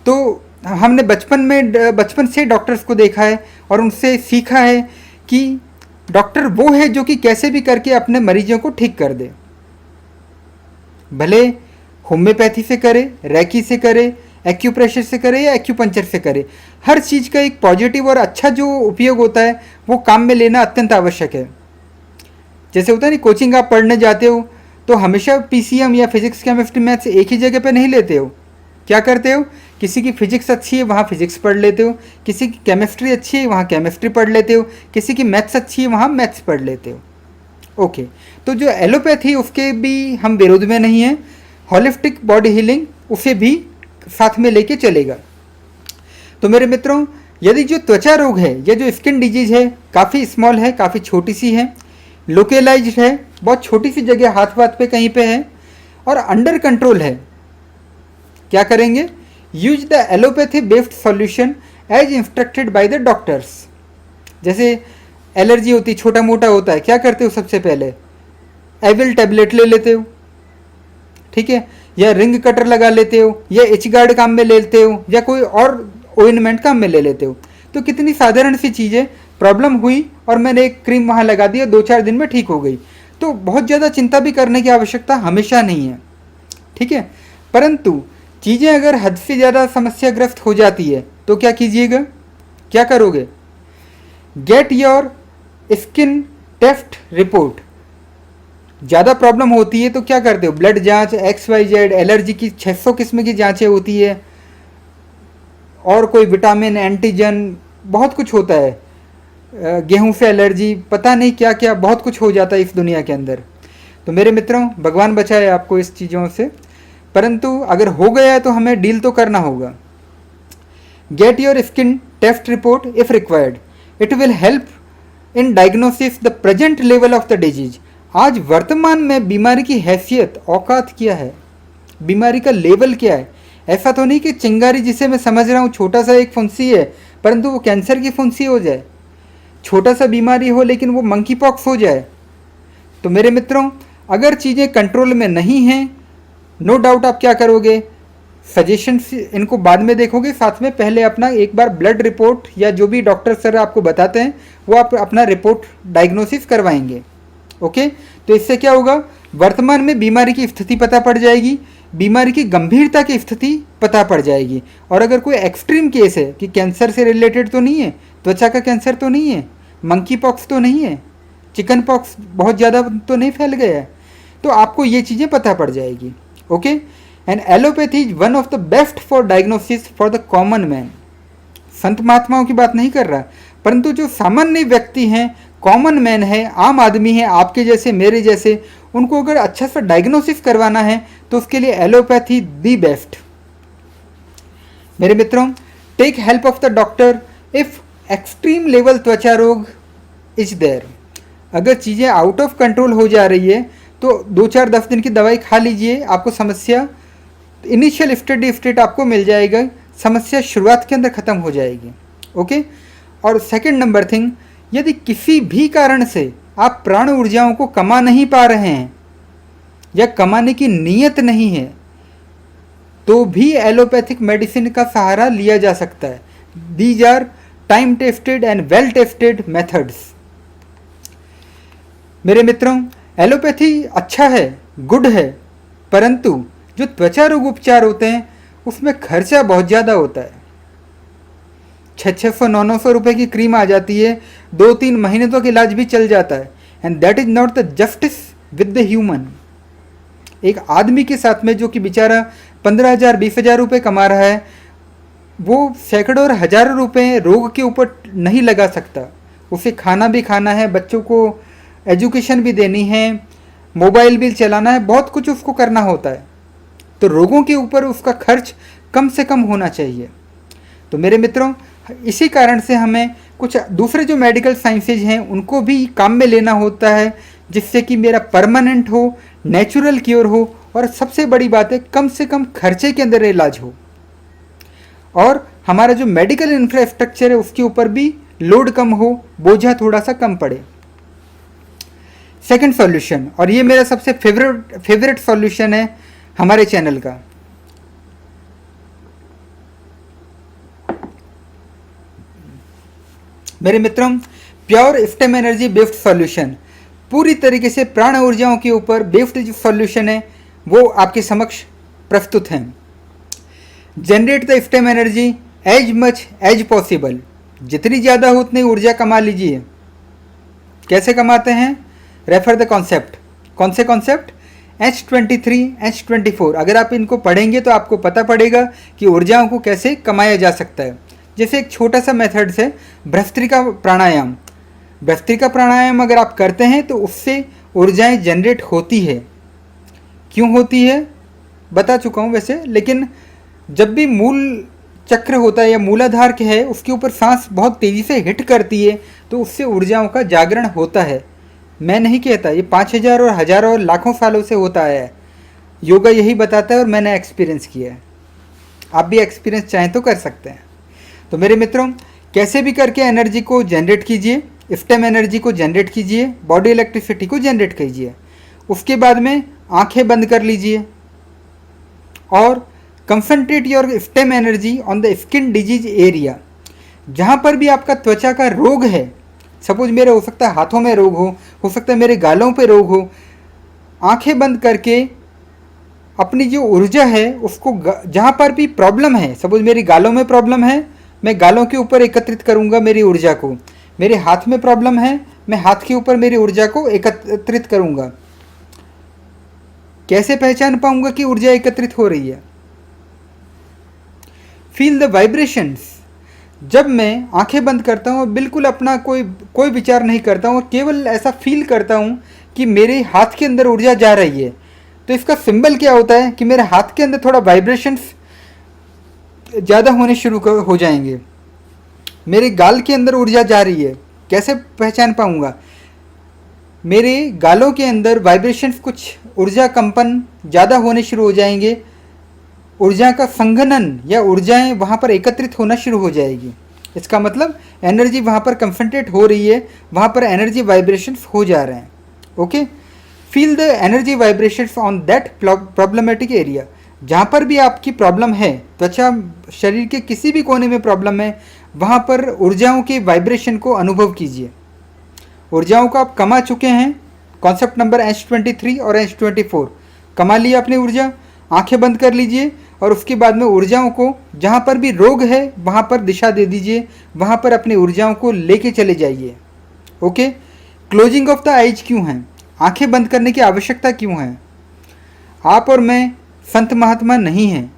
तो हमने बचपन से डॉक्टर्स को देखा है और उनसे सीखा है कि डॉक्टर वो है जो कि कैसे भी करके अपने मरीजों को ठीक कर दे, भले होम्योपैथी से करे, रैकी से करे, एक्यूप्रेशर से करे या एक्यूपंक्चर से करे। हर चीज़ का एक पॉजिटिव और अच्छा जो उपयोग होता है वो काम में लेना अत्यंत आवश्यक है। जैसे होता है ना, कोचिंग आप पढ़ने जाते हो तो हमेशा पीसीएम या फिजिक्स केमिस्ट्री मैथ्स एक ही जगह पे नहीं लेते हो। क्या करते हो, किसी की फिजिक्स अच्छी है वहाँ फिजिक्स पढ़ लेते हो, किसी की केमिस्ट्री अच्छी है वहाँ केमिस्ट्री पढ़ लेते हो, किसी की मैथ्स अच्छी है वहाँ मैथ्स पढ़ लेते हो। ओके, तो जो एलोपैथी उसके भी हम विरोध में नहीं हैं, होलिस्टिक बॉडी हीलिंग उसे भी साथ में लेके चलेगा। तो मेरे मित्रों, यदि जो त्वचा रोग है या जो स्किन डिजीज है काफ़ी स्मॉल है, काफ़ी छोटी सी है, लोकेलाइज्ड है, बहुत छोटी सी जगह हाथ वाथ पे कहीं पे है और अंडर कंट्रोल है, क्या करेंगे, use the allopathy based solution as instructed by the doctors. जैसे एलर्जी होती, छोटा मोटा होता है, क्या करते हो, सबसे पहले एविल टैबलेट ले लेते हो, ठीक है, या रिंग कटर लगा लेते हो, या एच गार्ड काम में ले लेते हो, या कोई और ऑइंटमेंट काम में ले लेते हो। तो कितनी साधारण सी चीज़ है, प्रॉब्लम हुई और मैंने एक क्रीम वहाँ लगा दिया, 2-4 दिन में ठीक हो गई। तो बहुत ज़्यादा चिंता भी करने की आवश्यकता हमेशा नहीं है, ठीक है। परंतु चीज़ें अगर हद से ज़्यादा समस्याग्रस्त हो जाती है तो क्या कीजिएगा, क्या करोगे, get your skin test report. ज़्यादा प्रॉब्लम होती है तो क्या करते हो, ब्लड जांच, XYZ, एलर्जी की 600 किस्म की जांचें होती है और कोई विटामिन, एंटीजन, बहुत कुछ होता है, गेहूं से एलर्जी, पता नहीं क्या क्या बहुत कुछ हो जाता है इस दुनिया के अंदर। तो मेरे मित्रों, भगवान बचाए आपको इस चीज़ों से, परंतु अगर हो गया है तो हमें डील तो करना होगा। Get your skin test report if required, it will help in diagnosis the present level of the disease. आज वर्तमान में बीमारी की हैसियत, औकात क्या है, बीमारी का लेवल क्या है। ऐसा तो नहीं कि चिंगारी, जिसे मैं समझ रहा हूँ छोटा सा एक फुंसी है परंतु वो कैंसर की फुंसी हो जाए, छोटा सा बीमारी हो लेकिन वो मंकी पॉक्स हो जाए। तो मेरे मित्रों, अगर चीज़ें कंट्रोल में नहीं हैं, नो डाउट आप क्या करोगे, सजेशंस इनको बाद में देखोगे, साथ में पहले अपना एक बार ब्लड रिपोर्ट या जो भी डॉक्टर सर आपको बताते हैं वो आप अपना रिपोर्ट डायग्नोसिस करवाएंगे। ओके, तो इससे क्या होगा, वर्तमान में बीमारी की स्थिति पता पड़ जाएगी, बीमारी की गंभीरता की स्थिति पता पड़ जाएगी। और अगर कोई एक्सट्रीम केस है कि कैंसर से रिलेटेड तो नहीं है, त्वचा का कैंसर तो नहीं है, मंकी पॉक्स तो नहीं है, चिकन पॉक्स बहुत ज़्यादा तो नहीं फैल गया है, तो आपको ये चीज़ें पता पड़ जाएगी। Okay, and allopathy is one of the best for diagnosis for the common man. संत महात्माओं की बात नहीं कर रहा, परंतु जो सामान्य व्यक्ति हैं, कॉमन मैन है, आम आदमी है, आपके जैसे मेरे जैसे, उनको अगर अच्छा सा डायग्नोसिस करवाना है तो उसके लिए एलोपैथी दी बेस्ट। मेरे मित्रों, take help of the doctor if extreme level त्वचा रोग इज देयर। अगर चीज़ें आउट ऑफ कंट्रोल हो जा रही है तो 2-4-10 दिन की दवाई खा लीजिए, आपको समस्या इनिशियल स्टेडी स्टेट आपको मिल जाएगा, समस्या शुरुआत के अंदर ख़त्म हो जाएगी। ओके। और सेकंड नंबर थिंग, यदि किसी भी कारण से आप प्राण ऊर्जाओं को कमा नहीं पा रहे हैं या कमाने की नीयत नहीं है तो भी एलोपैथिक मेडिसिन का सहारा लिया जा सकता है। These are time tested and well tested methods. मेरे मित्रों, एलोपैथी अच्छा है, गुड है, परंतु जो त्वचा रोग उपचार होते हैं उसमें खर्चा बहुत ज़्यादा होता है। 600-900 रुपये की क्रीम आ जाती है, 2-3 महीने तक इलाज भी चल जाता है। And that is not the justice with the human. एक आदमी के साथ में जो कि बेचारा 15,000-20,000 रुपये कमा रहा है, वो सैकड़ों और हज़ारों रुपये रोग के ऊपर नहीं लगा सकता। उसे खाना भी खाना है, बच्चों को एजुकेशन भी देनी है, मोबाइल बिल चलाना है, बहुत कुछ उसको करना होता है। तो रोगों के ऊपर उसका खर्च कम से कम होना चाहिए। तो मेरे मित्रों, इसी कारण से हमें कुछ दूसरे जो मेडिकल साइंसेज हैं उनको भी काम में लेना होता है, जिससे कि मेरा परमानेंट हो, नेचुरल क्योर हो, और सबसे बड़ी बात है कम से कम खर्चे के अंदर इलाज हो, और हमारा जो मेडिकल इंफ्रास्ट्रक्चर है उसके ऊपर भी लोड कम हो, बोझा थोड़ा सा कम पड़े। सेकंड सॉल्यूशन, और ये मेरा सबसे फेवरेट सॉल्यूशन है हमारे चैनल का, मेरे मित्रों, pure stem energy based solution. पूरी तरीके से प्राण ऊर्जाओं के ऊपर बेस्ड जो सॉल्यूशन है वो आपके समक्ष प्रस्तुत हैं। Generate the stem energy as much as possible. जितनी ज़्यादा हो उतनी ऊर्जा कमा लीजिए। कैसे कमाते हैं? Refer the concept. कौन से कॉन्सेप्ट? H23, H24। अगर आप इनको पढ़ेंगे तो आपको पता पड़ेगा कि ऊर्जाओं को कैसे कमाया जा सकता है। जैसे एक छोटा सा मेथड है भस्त्रिका प्राणायाम। भस्त्रिका प्राणायाम अगर आप करते हैं तो उससे ऊर्जाएं जनरेट होती है। क्यों होती है बता चुका हूँ वैसे, लेकिन जब भी मूल चक्र होता है या मूलाधार के है उसके ऊपर सांस बहुत तेज़ी से हिट करती है तो उससे ऊर्जाओं का जागरण होता है। मैं नहीं कहता, ये 5,000 और हज़ारों और लाखों सालों से होता है। योगा यही बताता है और मैंने एक्सपीरियंस किया है। आप भी एक्सपीरियंस चाहें तो कर सकते हैं। तो मेरे मित्रों, कैसे भी करके एनर्जी को जनरेट कीजिए, स्टेम एनर्जी को जनरेट कीजिए, बॉडी इलेक्ट्रिसिटी को जनरेट कीजिए। उसके बाद में आंखें बंद कर लीजिए और concentrate your stem energy on the skin disease area. जहाँ पर भी आपका त्वचा का रोग है, सपोज मेरे हो सकता है हाथों में रोग हो सकता है मेरे गालों पे रोग हो, आंखें बंद करके अपनी जो ऊर्जा है उसको जहाँ पर भी प्रॉब्लम है, सपोज मेरी गालों में प्रॉब्लम है, मैं गालों के ऊपर एकत्रित करूँगा मेरी ऊर्जा को। मेरे हाथ में प्रॉब्लम है, मैं हाथ के ऊपर मेरी ऊर्जा को एकत्रित करूँगा। कैसे पहचान पाऊँगा कि ऊर्जा एकत्रित हो रही है? Feel the vibrations. जब मैं आंखें बंद करता हूँ, बिल्कुल अपना कोई विचार नहीं करता हूँ, केवल ऐसा फील करता हूँ कि मेरे हाथ के अंदर ऊर्जा जा रही है, तो इसका सिंबल क्या होता है कि मेरे हाथ के अंदर थोड़ा वाइब्रेशंस ज़्यादा होने शुरू हो जाएंगे। मेरे गाल के अंदर ऊर्जा जा रही है, कैसे पहचान पाऊँगा? मेरे गालों के अंदर वाइब्रेशंस, कुछ ऊर्जा कंपन ज़्यादा होने शुरू हो जाएंगे, ऊर्जा का संघनन या ऊर्जाएं वहाँ पर एकत्रित होना शुरू हो जाएगी। इसका मतलब एनर्जी वहाँ पर कंसंट्रेट हो रही है, वहाँ पर एनर्जी वाइब्रेशंस हो जा रहे हैं। Okay, feel the energy vibrations on that problematic area. जहाँ पर भी आपकी प्रॉब्लम है, त्वचा शरीर के किसी भी कोने में प्रॉब्लम है, वहाँ पर ऊर्जाओं के वाइब्रेशन को अनुभव कीजिए। ऊर्जाओं को आप कमा चुके हैं, कॉन्सेप्ट नंबर H23 और H24 कमा लिया अपनी ऊर्जा। आंखें बंद कर लीजिए और उसके बाद में ऊर्जाओं को जहाँ पर भी रोग है वहाँ पर दिशा दे दीजिए, वहाँ पर अपनी ऊर्जाओं को लेके चले जाइए। Okay, closing of the eyes क्यों है? आंखें बंद करने की आवश्यकता क्यों है? आप और मैं संत महात्मा नहीं हैं,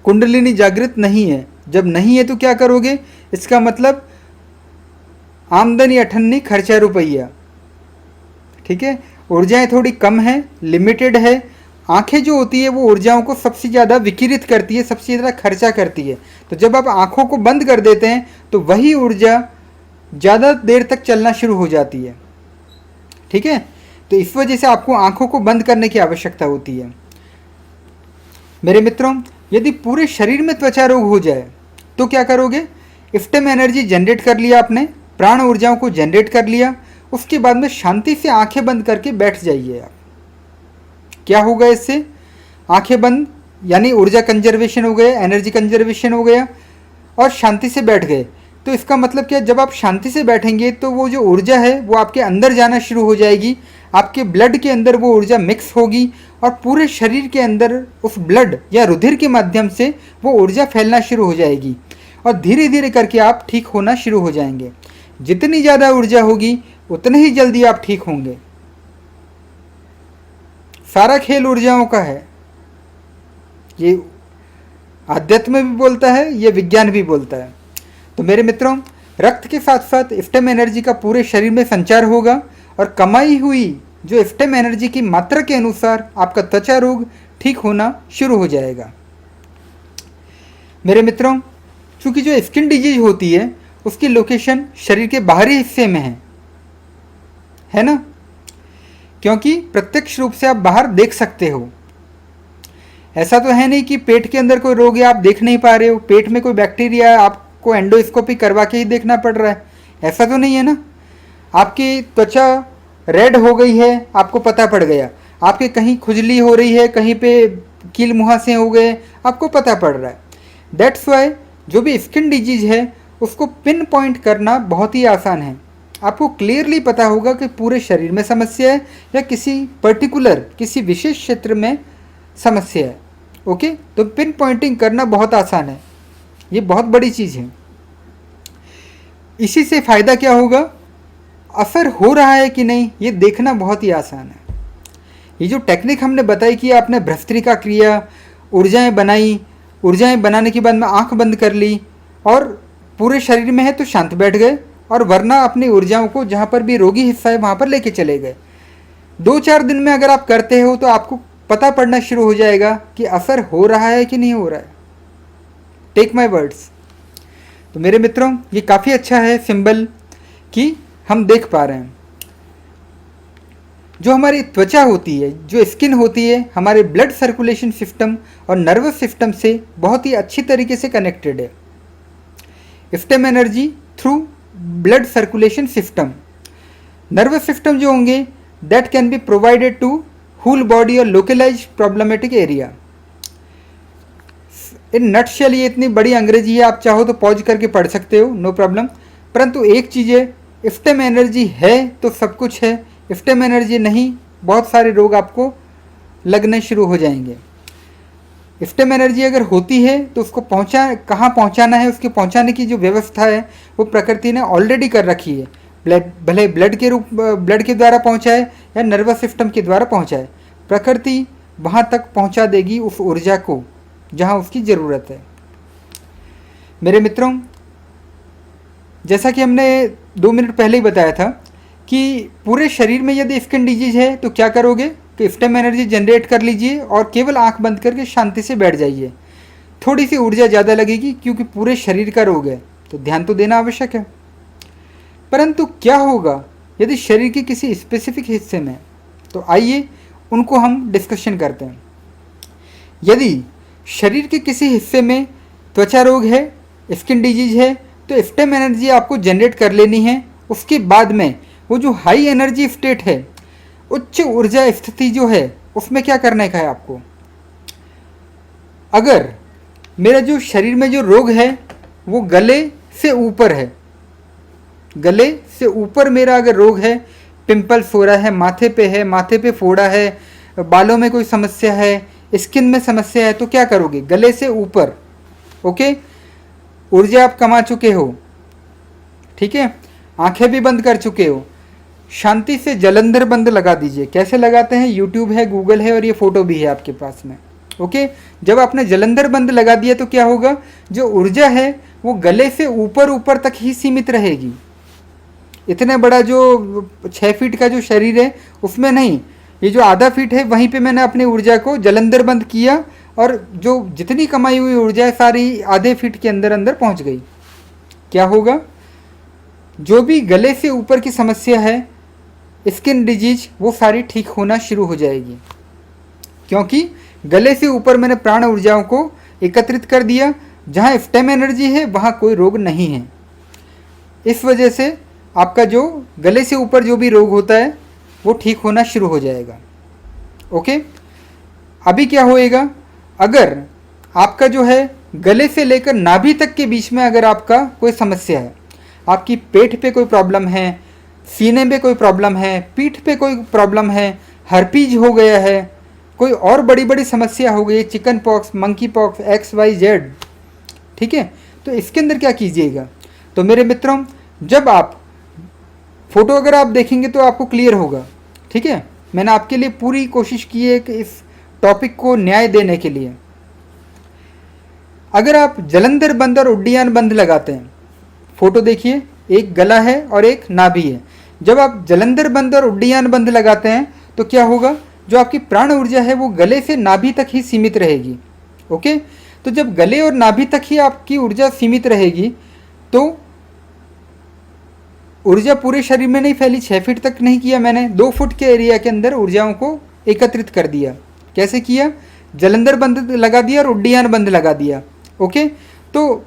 कुंडलिनी जागृत नहीं है। जब नहीं है तो क्या करोगे? इसका मतलब आमदनी अठन्नी खर्चा रुपया। ठीक है, ऊर्जाएं थोड़ी कम है, लिमिटेड है, आंखें जो होती है वो ऊर्जाओं को सबसे ज़्यादा विकिरित करती है, सबसे ज़्यादा खर्चा करती है। तो जब आप आंखों को बंद कर देते हैं तो वही ऊर्जा ज़्यादा देर तक चलना शुरू हो जाती है। ठीक है, तो इस वजह से आपको आंखों को बंद करने की आवश्यकता होती है। मेरे मित्रों, यदि पूरे शरीर में त्वचा रोग हो जाए तो क्या करोगे? इफ्टेम एनर्जी जनरेट कर लिया आपने, प्राण ऊर्जाओं को जनरेट कर लिया, उसके बाद में शांति से आंखें बंद करके बैठ जाइए आप। क्या होगा इससे? आंखें बंद यानी ऊर्जा कंजर्वेशन हो गया, एनर्जी कंजर्वेशन हो गया और शांति से बैठ गए। तो इसका मतलब क्या? जब आप शांति से बैठेंगे तो वो जो ऊर्जा है वो आपके अंदर जाना शुरू हो जाएगी, आपके ब्लड के अंदर वो ऊर्जा मिक्स होगी और पूरे शरीर के अंदर उस ब्लड या रुधिर के माध्यम से वो ऊर्जा फैलना शुरू हो जाएगी और धीरे धीरे करके आप ठीक होना शुरू हो जाएंगे। जितनी ज़्यादा ऊर्जा होगी उतने ही जल्दी आप ठीक होंगे। सारा खेल ऊर्जाओं का है, ये आध्यात्म भी बोलता है, ये विज्ञान भी बोलता है। तो मेरे मित्रों, रक्त के साथ साथ इफ्टेम एनर्जी का पूरे शरीर में संचार होगा और कमाई हुई जो इफ्टेम एनर्जी की मात्रा के अनुसार आपका त्वचा रोग ठीक होना शुरू हो जाएगा। मेरे मित्रों, चूंकि जो स्किन डिजीज होती है उसकी लोकेशन शरीर के बाहरी हिस्से में है ना, क्योंकि प्रत्यक्ष रूप से आप बाहर देख सकते हो। ऐसा तो है नहीं कि पेट के अंदर कोई रोग है आप देख नहीं पा रहे हो, पेट में कोई बैक्टीरिया है आपको एंडोस्कोपी करवा के ही देखना पड़ रहा है, ऐसा तो नहीं है ना। आपकी त्वचा रेड हो गई है, आपको पता पड़ गया। आपके कहीं खुजली हो रही है, कहीं पे कील मुहासे हो गए, आपको पता पड़ रहा है। दैट्स वाई जो भी स्किन डिजीज है उसको पिन पॉइंट करना बहुत ही आसान है। आपको क्लियरली पता होगा कि पूरे शरीर में समस्या है या किसी पर्टिकुलर किसी विशेष क्षेत्र में समस्या है। ओके, तो पिन पॉइंटिंग करना बहुत आसान है, ये बहुत बड़ी चीज़ है। इसी से फ़ायदा क्या होगा? असर हो रहा है कि नहीं ये देखना बहुत ही आसान है। ये जो टेक्निक हमने बताई कि आपने भ्रस्त्रिका क्रिया, ऊर्जाएं बनाई, ऊर्जाएं बनाने के बाद में आंख बंद कर ली और पूरे शरीर में है तो शांत बैठ गए, और वरना अपनी ऊर्जाओं को जहाँ पर भी रोगी हिस्सा है वहाँ पर लेके चले गए। 2-4 दिन में अगर आप करते हो तो आपको पता पड़ना शुरू हो जाएगा कि असर हो रहा है कि नहीं हो रहा है। Take my words. तो मेरे मित्रों, ये काफ़ी अच्छा है सिंबल कि हम देख पा रहे हैं। जो हमारी त्वचा होती है, जो स्किन होती है, हमारे ब्लड सर्कुलेशन सिस्टम और नर्वस सिस्टम से बहुत ही अच्छी तरीके से कनेक्टेड है। इफ्टेम energy through blood circulation system, nervous system जो होंगे that can be provided to whole body और localize problematic area. In nutshell ये इतनी बड़ी अंग्रेजी है, आप चाहो तो पॉज करके पढ़ सकते हो, नो प्रॉब्लम। परंतु एक चीज़ है, इफ्टेम एनर्जी है तो सब कुछ है, इफ्टेम एनर्जी नहीं बहुत सारे रोग आपको लगने शुरू हो जाएंगे। इफ्टेम एनर्जी अगर होती है तो उसको कहाँ पहुँचाना है, उसके पहुँचाने की जो व्यवस्था है वो प्रकृति ने ऑलरेडी कर रखी है। भले ब्लड के द्वारा पहुँचाए या नर्वस सिस्टम के द्वारा पहुँचाए, प्रकृति वहाँ तक पहुँचा देगी उस ऊर्जा को जहाँ उसकी ज़रूरत है। मेरे मित्रों, जैसा कि हमने 2 मिनट पहले ही बताया था कि पूरे शरीर में यदि स्किन डिजीज है तो क्या करोगे कि इफ्टेम एनर्जी जनरेट कर लीजिए और केवल आंख बंद करके शांति से बैठ जाइए। थोड़ी सी ऊर्जा ज़्यादा लगेगी क्योंकि पूरे शरीर का रोग है, तो ध्यान तो देना आवश्यक है। परंतु क्या होगा यदि शरीर के किसी स्पेसिफिक हिस्से में, तो आइए उनको हम डिस्कशन करते हैं। यदि शरीर के किसी हिस्से में त्वचा रोग है, स्किन डिजीज है, तो इफ्टेम एनर्जी आपको जनरेट कर लेनी है। उसके बाद में वो जो हाई एनर्जी स्टेट है, उच्च ऊर्जा स्थिति जो है, उसमें क्या करने का है आपको। अगर मेरा जो शरीर में जो रोग है वो गले से ऊपर है, गले से ऊपर मेरा अगर रोग है, पिंपल्स हो रहा है, माथे पे फोड़ा है, बालों में कोई समस्या है, स्किन में समस्या है, तो क्या करोगे? गले से ऊपर। ओके, ऊर्जा आप कमा चुके हो, ठीक है, आंखें भी बंद कर चुके हो, शांति से जलंधर बंद लगा दीजिए। कैसे लगाते हैं? यूट्यूब है, गूगल है और ये फोटो भी है आपके पास में। ओके, जब आपने जलंधर बंद लगा दिया तो क्या होगा? जो ऊर्जा है वो गले से ऊपर तक ही सीमित रहेगी। इतने बड़ा जो 6 फीट का जो शरीर है उसमें नहीं, ये जो आधा फीट है वहीं पे मैंने अपनी ऊर्जा को जलंधर बंद किया और जो जितनी कमाई हुई ऊर्जा है सारी आधे फीट के अंदर अंदर पहुंच गई। क्या होगा, जो भी गले से ऊपर की समस्या है, स्किन डिजीज, वो सारी ठीक होना शुरू हो जाएगी, क्योंकि गले से ऊपर मैंने प्राण ऊर्जाओं को एकत्रित कर दिया। जहाँ स्टेम एनर्जी है वहाँ कोई रोग नहीं है। इस वजह से आपका जो गले से ऊपर जो भी रोग होता है वो ठीक होना शुरू हो जाएगा। ओके, अभी क्या होएगा, अगर आपका जो है गले से लेकर नाभि तक के बीच में अगर आपका कोई समस्या है, आपकी पेट पे कोई प्रॉब्लम है, सीने में कोई प्रॉब्लम है, पीठ पे कोई प्रॉब्लम है, हर्पीज हो गया है, कोई और बड़ी बड़ी समस्या हो गई है, chicken pox, monkey pox, XYZ, ठीक है, तो इसके अंदर क्या कीजिएगा। तो मेरे मित्रों, जब आप फोटो अगर आप देखेंगे तो आपको क्लियर होगा, ठीक है। मैंने आपके लिए पूरी कोशिश की है कि इस टॉपिक को न्याय देने के लिए। अगर आप जलंधर बंद और उड्डयन बंद लगाते हैं, फोटो देखिए, एक गला है और एक नाभि है। जब आप जलंधर बंद और उड्डयन बंद लगाते हैं तो क्या होगा, जो आपकी प्राण ऊर्जा है वो गले से नाभि तक ही सीमित रहेगी। ओके, तो जब गले और नाभि तक ही आपकी ऊर्जा सीमित रहेगी तो ऊर्जा पूरे शरीर में नहीं फैली। 6 फीट तक नहीं किया मैंने, 2 फुट के एरिया के अंदर ऊर्जाओं को एकत्रित कर दिया। कैसे किया, जलंधर बंद लगा दिया और उड्डयन बंद लगा दिया। ओके, तो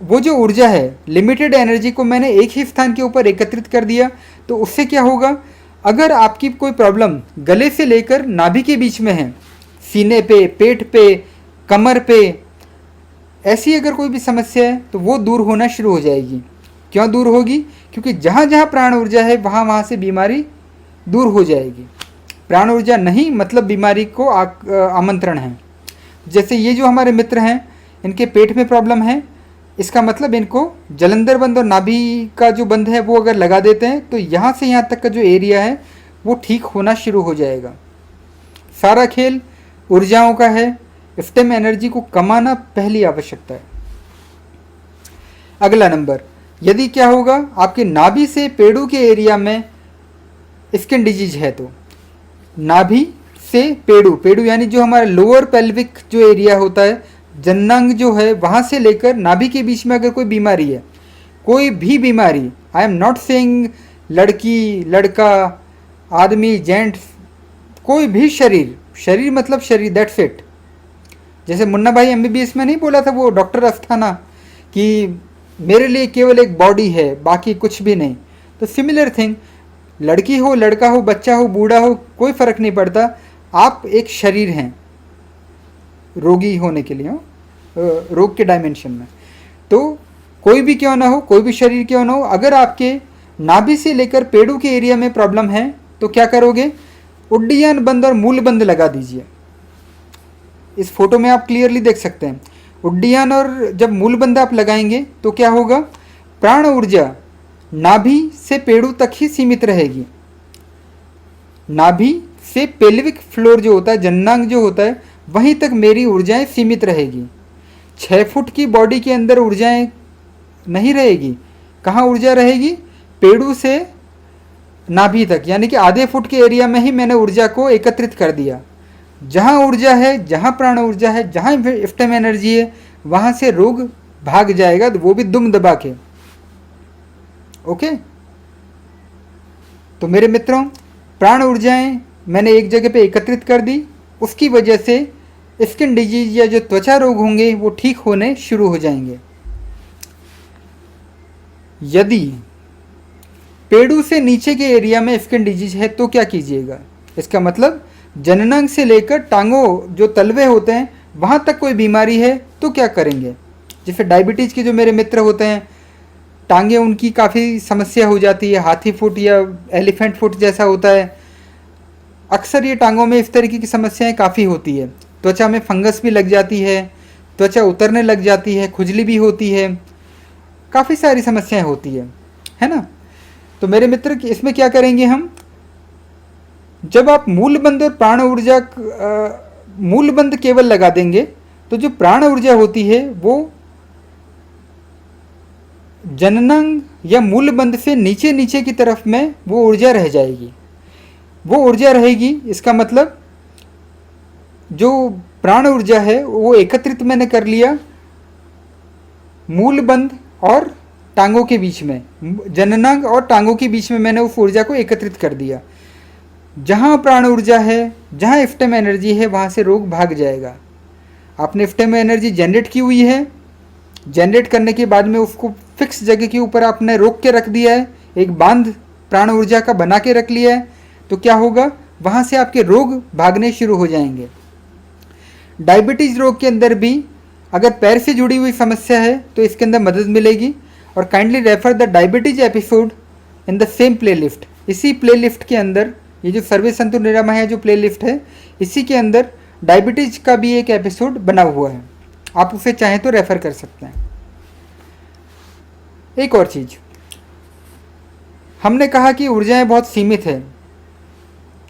वो जो ऊर्जा है, लिमिटेड एनर्जी को मैंने एक ही स्थान के ऊपर एकत्रित कर दिया। तो उससे क्या होगा, अगर आपकी कोई प्रॉब्लम गले से लेकर नाभि के बीच में है, सीने पे, पेट पे, कमर पे, ऐसी अगर कोई भी समस्या है तो वो दूर होना शुरू हो जाएगी। क्यों दूर होगी, क्योंकि जहाँ जहाँ प्राण ऊर्जा है वहाँ वहाँ से बीमारी दूर हो जाएगी। प्राण ऊर्जा नहीं मतलब बीमारी को आमंत्रण है। जैसे ये जो हमारे मित्र हैं, इनके पेट में प्रॉब्लम है, इसका मतलब इनको जलंधर बंद और नाभि का जो बंद है वो अगर लगा देते हैं तो यहाँ से यहाँ तक का जो एरिया है वो ठीक होना शुरू हो जाएगा। सारा खेल ऊर्जाओं का है। स्टेम एनर्जी को कमाना पहली आवश्यकता है। अगला नंबर, यदि क्या होगा, आपके नाभि से पेड़ू के एरिया में स्किन डिजीज है तो नाभि से पेड़ू, पेड़ू यानी जो हमारा लोअर पेल्विक जो एरिया होता है, जननांग जो है, वहाँ से लेकर नाभि के बीच में अगर कोई बीमारी है, कोई भी बीमारी, आई एम नॉट सेइंग लड़की, लड़का, आदमी, जेंट्स, कोई भी शरीर मतलब शरीर, दैट्स इट। जैसे मुन्ना भाई MBBS में नहीं बोला था वो डॉक्टर अस्थाना कि मेरे लिए केवल एक बॉडी है, बाकी कुछ भी नहीं। तो सिमिलर थिंग, लड़की हो, लड़का हो, बच्चा हो, बूढ़ा हो, कोई फ़र्क नहीं पड़ता, आप एक शरीर हैं रोगी होने के लिए, रोग के डायमेंशन में। तो कोई भी क्यों ना हो, कोई भी शरीर क्यों ना हो, अगर आपके नाभि से लेकर पेड़ू के एरिया में प्रॉब्लम है तो क्या करोगे, उड्डयन बंद और मूल बंद लगा दीजिए। इस फोटो में आप क्लियरली देख सकते हैं, उड्डयन और जब मूल बंद आप लगाएंगे तो क्या होगा, प्राण ऊर्जा नाभि से पेड़ू तक ही सीमित रहेगी। नाभि से पेल्विक फ्लोर जो होता है, जननांग जो होता है, वहीं तक मेरी ऊर्जाएं सीमित रहेगी। 6 फुट की बॉडी के अंदर ऊर्जाएं नहीं रहेगी। कहाँ ऊर्जा रहेगी, पेड़ू से नाभि तक, यानी कि आधे फुट के एरिया में ही मैंने ऊर्जा को एकत्रित कर दिया। जहाँ ऊर्जा है, जहाँ प्राण ऊर्जा है, जहाँ स्टेम एनर्जी है, वहाँ से रोग भाग जाएगा, वो भी दुम दबा के। ओके, तो मेरे मित्रों, प्राण ऊर्जाएं मैंने एक जगह पे एकत्रित कर दी, उसकी वजह से स्किन डिजीज या जो त्वचा रोग होंगे वो ठीक होने शुरू हो जाएंगे। यदि पेड़ू से नीचे के एरिया में स्किन डिजीज है तो क्या कीजिएगा, इसका मतलब जननांग से लेकर टांगों जो तलवे होते हैं वहाँ तक कोई बीमारी है तो क्या करेंगे। जैसे डायबिटीज़ के जो मेरे मित्र होते हैं, टांगें उनकी काफ़ी समस्या हो जाती है, हाथी फुट या एलिफेंट फुट जैसा होता है। अक्सर ये टांगों में इस तरीके की समस्याएं काफ़ी होती है। त्वचा में फंगस भी लग जाती है, त्वचा उतरने लग जाती है, खुजली भी होती है, काफ़ी सारी समस्याएं होती है ना। तो मेरे मित्र इसमें क्या करेंगे हम, जब आप मूल बंद और प्राण ऊर्जा, मूल बंद केवल लगा देंगे तो जो प्राण ऊर्जा होती है वो जननांग या मूल बंद से नीचे नीचे की तरफ में वो ऊर्जा रह जाएगी। वो ऊर्जा रहेगी। इसका मतलब जो प्राण ऊर्जा है वो एकत्रित मैंने कर लिया मूलबंध और टांगों के बीच में, जननांग और टांगों के बीच में मैंने उस ऊर्जा को एकत्रित कर दिया। जहाँ प्राण ऊर्जा है, जहाँ इफ्टेम एनर्जी है, वहाँ से रोग भाग जाएगा। आपने इफ्टेम एनर्जी जनरेट की हुई है, जनरेट करने के बाद में उसको फिक्स जगह के ऊपर आपने रोक के रख दिया है, एक बांध प्राण ऊर्जा का बना के रख लिया है, तो क्या होगा, वहाँ से आपके रोग भागने शुरू हो जाएंगे। डायबिटीज़ रोग के अंदर भी अगर पैर से जुड़ी हुई समस्या है तो इसके अंदर मदद मिलेगी। और kindly refer the diabetes episode in the same playlist. इसी प्लेलिस्ट के अंदर, ये जो सर्वे संतु निरामय जो प्लेलिस्ट है, इसी के अंदर डायबिटीज का भी एक एपिसोड बना हुआ है, आप उसे चाहें तो रेफर कर सकते हैं। एक और चीज़, हमने कहा कि ऊर्जाएं बहुत सीमित है,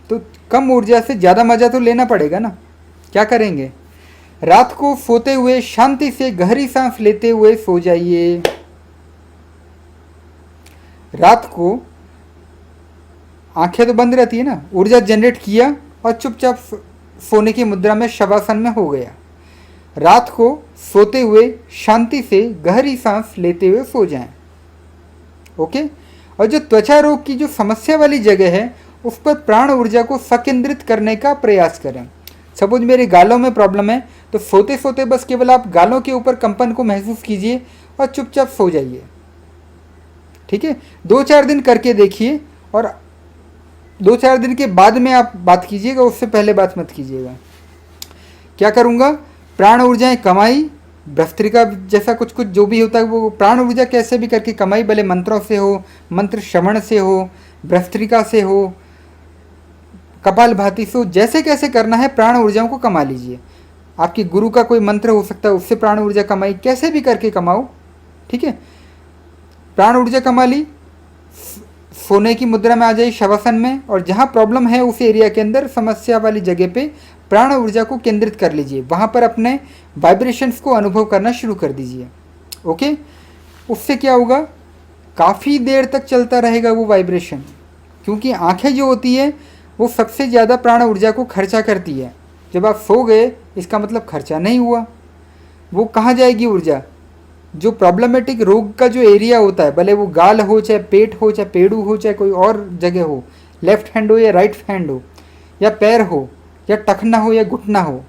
तो कम ऊर्जा से ज़्यादा मज़ा तो लेना पड़ेगा ना। क्या करेंगे, रात को सोते हुए शांति से गहरी सांस लेते हुए सो जाइए। रात को आंखें तो बंद रहती है ना, ऊर्जा जनरेट किया और चुपचाप सोने की मुद्रा में शवासन में हो गया। रात को सोते हुए शांति से गहरी सांस लेते हुए सो जाएं। ओके। और जो त्वचा रोग की जो समस्या वाली जगह है उस पर प्राण ऊर्जा को संकेंद्रित करने का प्रयास करें। सपोज मेरे गालों में प्रॉब्लम है तो सोते सोते बस केवल आप गालों के ऊपर कंपन को महसूस कीजिए और चुपचाप सो जाइए। ठीक है, 2-4 दिन करके देखिए और 2-4 दिन के बाद में आप बात कीजिएगा, उससे पहले बात मत कीजिएगा। क्या करूँगा, प्राण ऊर्जाएं कमाई, भस्त्रिका जैसा कुछ कुछ जो भी होता है वो प्राण ऊर्जा कैसे भी करके कमाई, भले मंत्रों से हो, मंत्र श्रवण से हो, भस्त्रिका से हो, कपालभाति से हो, जैसे कैसे करना है प्राण ऊर्जाओं को कमा लीजिए। आपके गुरु का कोई मंत्र हो सकता है, उससे प्राण ऊर्जा कमाई, कैसे भी करके कमाओ। ठीक है, प्राण ऊर्जा कमा ली, सोने की मुद्रा में आ जाइए शवासन में, और जहाँ प्रॉब्लम है उस एरिया के अंदर समस्या वाली जगह पे प्राण ऊर्जा को केंद्रित कर लीजिए, वहाँ पर अपने वाइब्रेशंस को अनुभव करना शुरू कर दीजिए। ओके, उससे क्या होगा, काफ़ी देर तक चलता रहेगा वो वाइब्रेशन, क्योंकि आँखें जो होती है वो सबसे ज़्यादा प्राण ऊर्जा को खर्चा करती है। जब आप सो गए इसका मतलब खर्चा नहीं हुआ, वो कहाँ जाएगी ऊर्जा, जो प्रॉब्लमेटिक रोग का जो एरिया होता है, भले वो गाल हो, चाहे पेट हो, चाहे पेड़ू हो, चाहे कोई और जगह हो, लेफ्ट हैंड हो या राइट हैंड हो, या पैर हो या टखना हो या घुटना हो,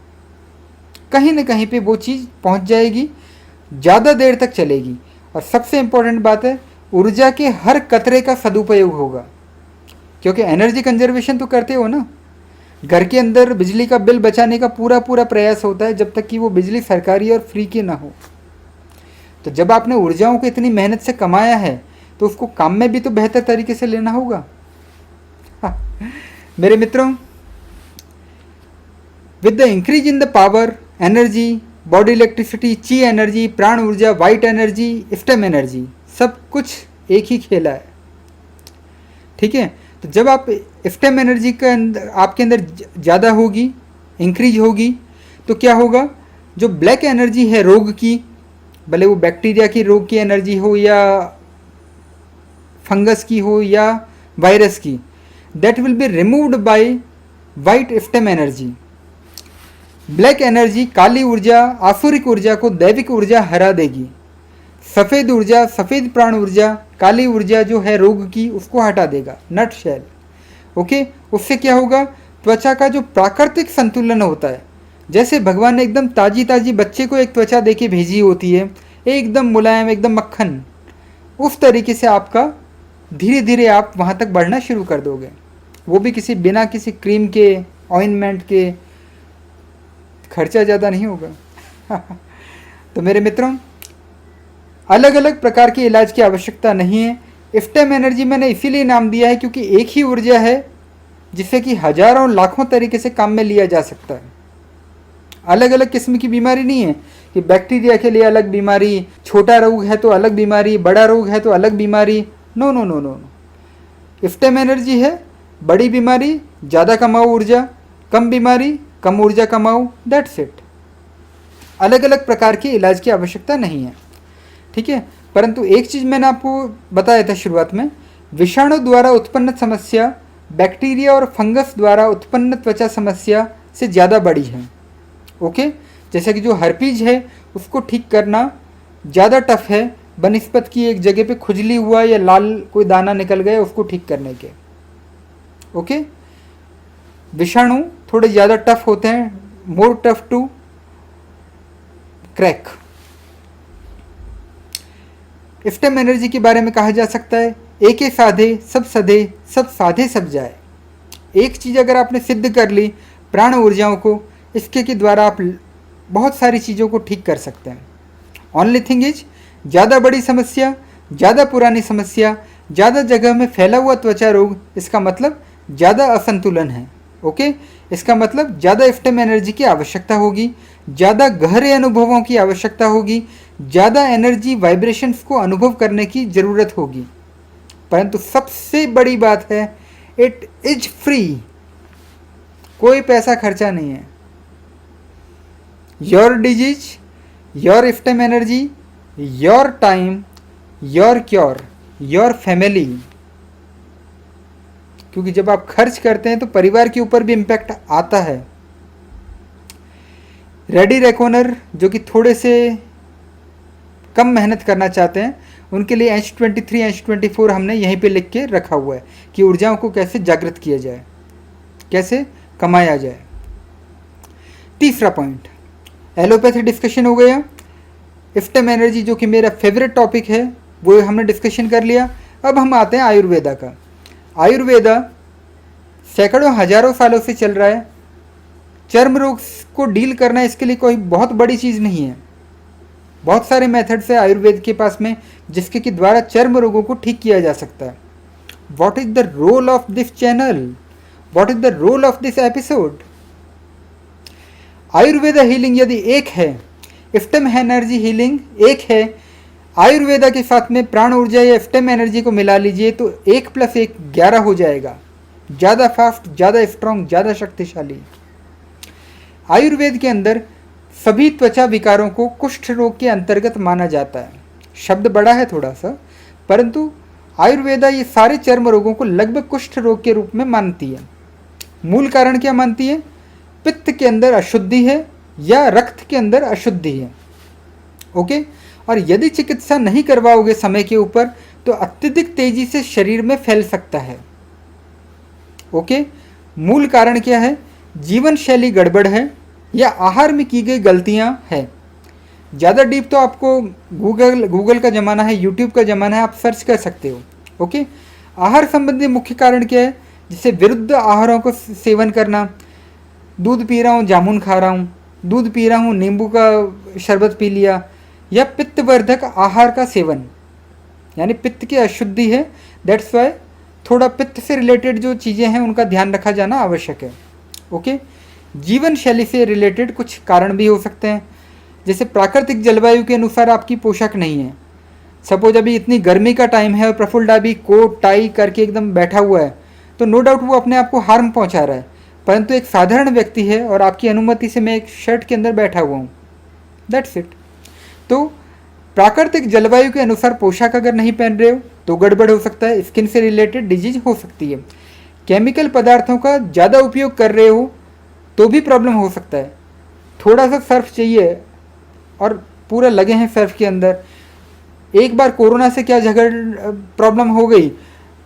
कहीं ना कहीं पे वो चीज़ पहुंच जाएगी, ज़्यादा देर तक चलेगी। और सबसे इम्पोर्टेंट बात है, ऊर्जा के हर कतरे का सदुपयोग होगा, क्योंकि एनर्जी कंजर्वेशन तो करते हो ना। घर के अंदर बिजली का बिल बचाने का पूरा पूरा प्रयास होता है जब तक कि वो बिजली सरकारी और फ्री की ना हो। तो जब आपने ऊर्जाओं को इतनी मेहनत से कमाया है तो उसको काम में भी तो बेहतर तरीके से लेना होगा। मेरे मित्रों, with the increase in the power, energy, body electricity, ची एनर्जी, प्राण ऊर्जा, वाइट एनर्जी, स्टेम एनर्जी, सब कुछ एक ही खेला है। ठीक है, तो जब आप स्टेम एनर्जी के अंदर आपके अंदर ज़्यादा होगी, इंक्रीज होगी, तो क्या होगा, जो ब्लैक एनर्जी है रोग की, भले वो बैक्टीरिया की रोग की एनर्जी हो या फंगस की हो या वायरस की, that will be removed by white stem energy. Black energy, काली ऊर्जा, आसुरिक ऊर्जा को दैविक ऊर्जा हरा देगी। सफ़ेद ऊर्जा, सफ़ेद प्राण ऊर्जा, काली ऊर्जा जो है रोग की, उसको हटा देगा, नट शेल। ओके, उससे क्या होगा, त्वचा का जो प्राकृतिक संतुलन होता है, जैसे भगवान ने एकदम ताजी ताजी बच्चे को एक त्वचा दे के भेजी होती है, एकदम मुलायम, एकदम मक्खन, उस तरीके से आपका धीरे धीरे आप वहाँ तक बढ़ना शुरू कर दोगे, वो भी बिना किसी क्रीम के, ऑइंटमेंट के, खर्चा ज़्यादा नहीं होगा। तो मेरे मित्रों, अलग अलग प्रकार के इलाज की आवश्यकता नहीं है। स्टेम एनर्जी मैंने इसीलिए नाम दिया है क्योंकि एक ही ऊर्जा है जिससे कि हजारों लाखों तरीके से काम में लिया जा सकता है। अलग अलग किस्म की बीमारी नहीं है कि बैक्टीरिया के लिए अलग बीमारी, छोटा रोग है तो अलग बीमारी, बड़ा रोग है तो अलग बीमारी। No no no no no, stem energy है, बड़ी बीमारी ज़्यादा कमाओ ऊर्जा, कम बीमारी कम ऊर्जा कमाओ, दैट्स इट। अलग अलग प्रकार के इलाज की आवश्यकता नहीं है। ठीक है, परंतु एक चीज़ मैंने आपको बताया था शुरुआत में, विषाणु द्वारा उत्पन्न समस्या बैक्टीरिया और फंगस द्वारा उत्पन्न त्वचा समस्या से ज़्यादा बड़ी है। ओके, जैसे कि जो हर्पीज है उसको ठीक करना ज़्यादा टफ है बनिस्पत की एक जगह पे खुजली हुआ या लाल कोई दाना निकल गया उसको ठीक करने के। ओके, विषाणु थोड़े ज़्यादा टफ होते हैं, more tough to crack. Stem energy के बारे में कहा जा सकता है, एके साधे सब सधे, सब साधे सब जाए। एक चीज़ अगर आपने सिद्ध कर ली प्राण ऊर्जाओं को, इसके के द्वारा आप बहुत सारी चीज़ों को ठीक कर सकते हैं। ओनली थिंग इज, ज़्यादा बड़ी समस्या, ज़्यादा पुरानी समस्या, ज़्यादा जगह में फैला हुआ त्वचा रोग, इसका मतलब ज़्यादा असंतुलन है। ओके, इसका मतलब ज़्यादा स्टेम एनर्जी की आवश्यकता होगी, ज़्यादा गहरे अनुभवों की आवश्यकता होगी, ज़्यादा एनर्जी वाइब्रेशंस को अनुभव करने की ज़रूरत होगी। परंतु सबसे बड़ी बात है, इट इज फ्री, कोई पैसा खर्चा नहीं है। Your disease, your stem energy, your time, your cure, your family. क्योंकि जब आप खर्च करते हैं तो परिवार के ऊपर भी इम्पैक्ट आता है। रेडी रेकॉनर जो कि थोड़े से कम मेहनत करना चाहते हैं, उनके लिए H23, H24 हमने यहीं पे लिख के रखा हुआ है कि ऊर्जाओं को कैसे जागृत किया जाए, कैसे कमाया जाए। तीसरा पॉइंट, एलोपैथी डिस्कशन हो गया। स्टेम एनर्जी जो कि मेरा फेवरेट टॉपिक है वो हमने डिस्कशन कर लिया। अब हम आते हैं आयुर्वेदा का। आयुर्वेदा सैकड़ों हजारों सालों से चल रहा है। चर्म रोग को डील करना इसके लिए कोई बहुत बड़ी चीज़ नहीं है। बहुत सारे मेथड्स है आयुर्वेद के पास में जिसके के द्वारा चर्म रोगों को ठीक किया जा सकता है। What is the role of this channel, what is the role of this episode? Ayurveda healing यदि एक है, स्टेम एनर्जी हीलिंग एक है, आयुर्वेदा के साथ में प्राण ऊर्जा या स्टेम एनर्जी को मिला लीजिए तो 1 + 1 11 हो जाएगा। ज़्यादा फास्ट, ज़्यादा स्ट्रॉन्ग, ज़्यादा शक्तिशाली। आयुर्वेद के अंदर सभी त्वचा विकारों को कुष्ठ रोग के अंतर्गत माना जाता है। शब्द बड़ा है थोड़ा सा, परंतु आयुर्वेदा ये सारे चर्म रोगों को लगभग कुष्ठ रोग के रूप में मानती है। मूल कारण क्या मानती है? पित्त के अंदर अशुद्धि है या रक्त के अंदर अशुद्धि है। ओके, और यदि चिकित्सा नहीं करवाओगे समय के ऊपर तो अत्यधिक तेजी से शरीर में फैल सकता है। ओके, मूल कारण क्या है? जीवन शैली गड़बड़ है या आहार में की गई गलतियां हैं। ज़्यादा डीप तो आपको गूगल का ज़माना है, यूट्यूब का ज़माना है, आप सर्च कर सकते हो। ओके, आहार संबंधी मुख्य कारण क्या है? जैसे विरुद्ध आहारों को सेवन करना, दूध पी रहा हूँ जामुन खा रहा हूँ, दूध पी रहा हूँ नींबू का शरबत पी लिया, या पित्तवर्धक आहार का सेवन, यानी पित्त की अशुद्धि है। दैट्स वाई थोड़ा पित्त से रिलेटेड जो चीज़ें हैं उनका ध्यान रखा जाना आवश्यक है। ओके, जीवन शैली से रिलेटेड कुछ कारण भी हो सकते हैं, जैसे प्राकृतिक जलवायु के अनुसार आपकी पोशाक नहीं है। सपोज अभी इतनी गर्मी का टाइम है और प्रफुल्ल अभी कोट टाई करके एकदम बैठा हुआ है, तो नो डाउट वो अपने आप को हार्म पहुंचा रहा है। परंतु एक साधारण व्यक्ति है और आपकी अनुमति से मैं एक शर्ट के अंदर बैठा हुआ हूँ, दैट्स इट। तो प्राकृतिक जलवायु के अनुसार पोशाक अगर नहीं पहन रहे हो तो गड़बड़ हो सकता है, स्किन से रिलेटेड डिजीज हो सकती है। केमिकल पदार्थों का ज़्यादा उपयोग कर रहे हो तो भी प्रॉब्लम हो सकता है। थोड़ा सा सर्फ चाहिए और पूरा लगे हैं सर्फ के अंदर। एक बार कोरोना से क्या प्रॉब्लम हो गई,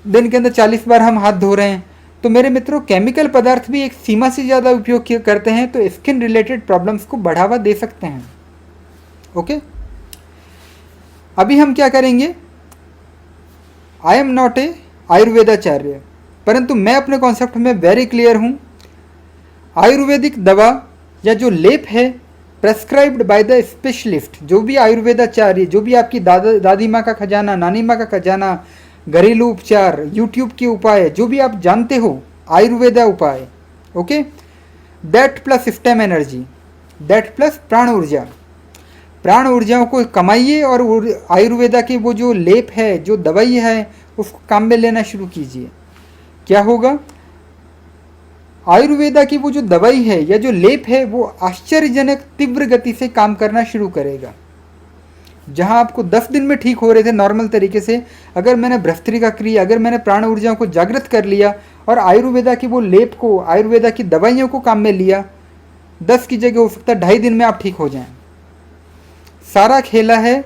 दिन के अंदर 40 बार हम हाथ धो रहे हैं। तो मेरे मित्रों, केमिकल पदार्थ भी एक सीमा से ज़्यादा उपयोग करते हैं तो स्किन रिलेटेड प्रॉब्लम्स को बढ़ावा दे सकते हैं। ओके, अभी हम क्या करेंगे? आई एम नॉट ए आयुर्वेदाचार्य, परंतु मैं अपने कॉन्सेप्ट में वेरी क्लियर हूँ। आयुर्वेदिक दवा या जो लेप है प्रेस्क्राइब्ड बाय द स्पेशलिस्ट, जो भी आयुर्वेदाचार्य, जो भी आपकी दादी माँ का खजाना, नानी माँ का खजाना, घरेलू उपचार, यूट्यूब के उपाय, जो भी आप जानते हो आयुर्वेदा उपाय, okay, that plus stem energy, that plus प्राण ऊर्जा, प्राण ऊर्जाओं को कमाइए और आयुर्वेदा के वो जो लेप है, जो दवाई है, उसको काम में लेना शुरू कीजिए। क्या होगा? आयुर्वेदा की वो जो दवाई है या जो लेप है वो आश्चर्यजनक तीव्र गति से काम करना शुरू करेगा। जहां आपको 10 दिन में ठीक हो रहे थे नॉर्मल तरीके से, अगर मैंने भ्रष्टरी का क्रिया, अगर मैंने प्राण ऊर्जाओं को जागृत कर लिया और आयुर्वेदा की वो लेप को, आयुर्वेदा की दवाइयों को काम में लिया, 10 की जगह हो सकता है 2.5 दिन में आप ठीक हो जाएं। सारा खेला है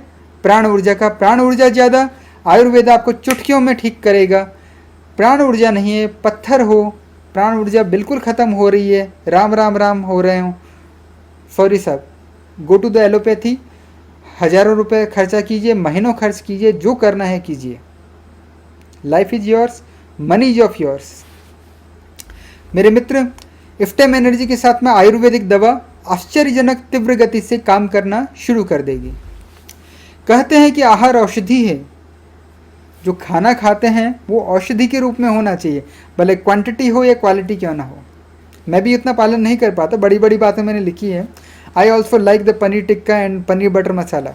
प्राण ऊर्जा का। प्राण ऊर्जा ज़्यादा, आयुर्वेदा आपको चुटकियों में ठीक करेगा। प्राण ऊर्जा नहीं है, पत्थर हो, प्राण ऊर्जा बिल्कुल ख़त्म हो रही है, राम राम राम हो रहे हो, सॉरी साहब, गो टू द एलोपैथी। हज़ारों रुपए खर्चा कीजिए, महीनों खर्च कीजिए, जो करना है कीजिए। Life is yours, money is of yours. मेरे मित्र, इफ्टेम एनर्जी के साथ में आयुर्वेदिक दवा आश्चर्यजनक तीव्र गति से काम करना शुरू कर देगी। कहते हैं कि आहार औषधि है। जो खाना खाते हैं वो औषधि के रूप में होना चाहिए, भले क्वांटिटी हो या क्वालिटी क्यों ना हो। मैं भी उतना पालन नहीं कर पाता, बड़ी बड़ी बातें मैंने लिखी है। I also like the paneer tikka and paneer butter masala,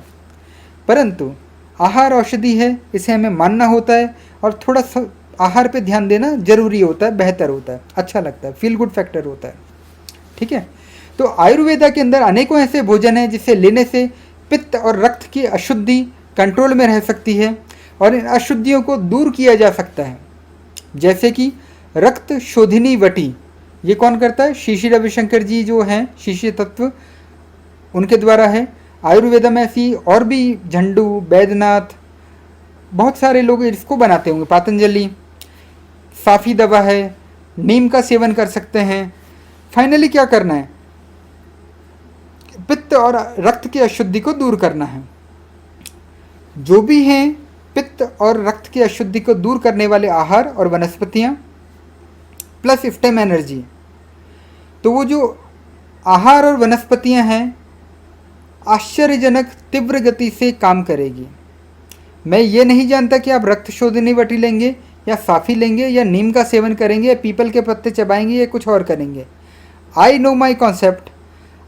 परंतु आहार औषधि है, इसे हमें मानना होता है और थोड़ा सा आहार पे ध्यान देना जरूरी होता है, बेहतर होता है, अच्छा लगता है, फील गुड फैक्टर होता है। ठीक है, तो आयुर्वेदा के अंदर अनेकों ऐसे भोजन हैं जिसे लेने से पित्त और रक्त की अशुद्धि कंट्रोल में रह सकती है और इन अशुद्धियों को दूर किया जा सकता है। जैसे कि रक्त शोधिनी वटी, ये कौन करता है? श्री श्री रविशंकर जी जो हैं, शिष्य तत्व, उनके द्वारा है। आयुर्वेदा में ऐसी और भी झंडू, बैद्यनाथ, बहुत सारे लोग इसको बनाते होंगे, पातंजलि। साफी दवा है, नीम का सेवन कर सकते हैं। फाइनली क्या करना है? पित्त और रक्त की अशुद्धि को दूर करना है। जो भी हैं पित्त और रक्त की अशुद्धि को दूर करने वाले आहार और वनस्पतियाँ प्लस इफ्टेम एनर्जी, तो वो जो आहार और वनस्पतियाँ हैं आश्चर्यजनक तीव्र गति से काम करेगी। मैं ये नहीं जानता कि आप रक्त शोधिनी वटी लेंगे या साफी लेंगे या नीम का सेवन करेंगे या पीपल के पत्ते चबाएंगे या कुछ और करेंगे। आई नो माई कॉन्सेप्ट।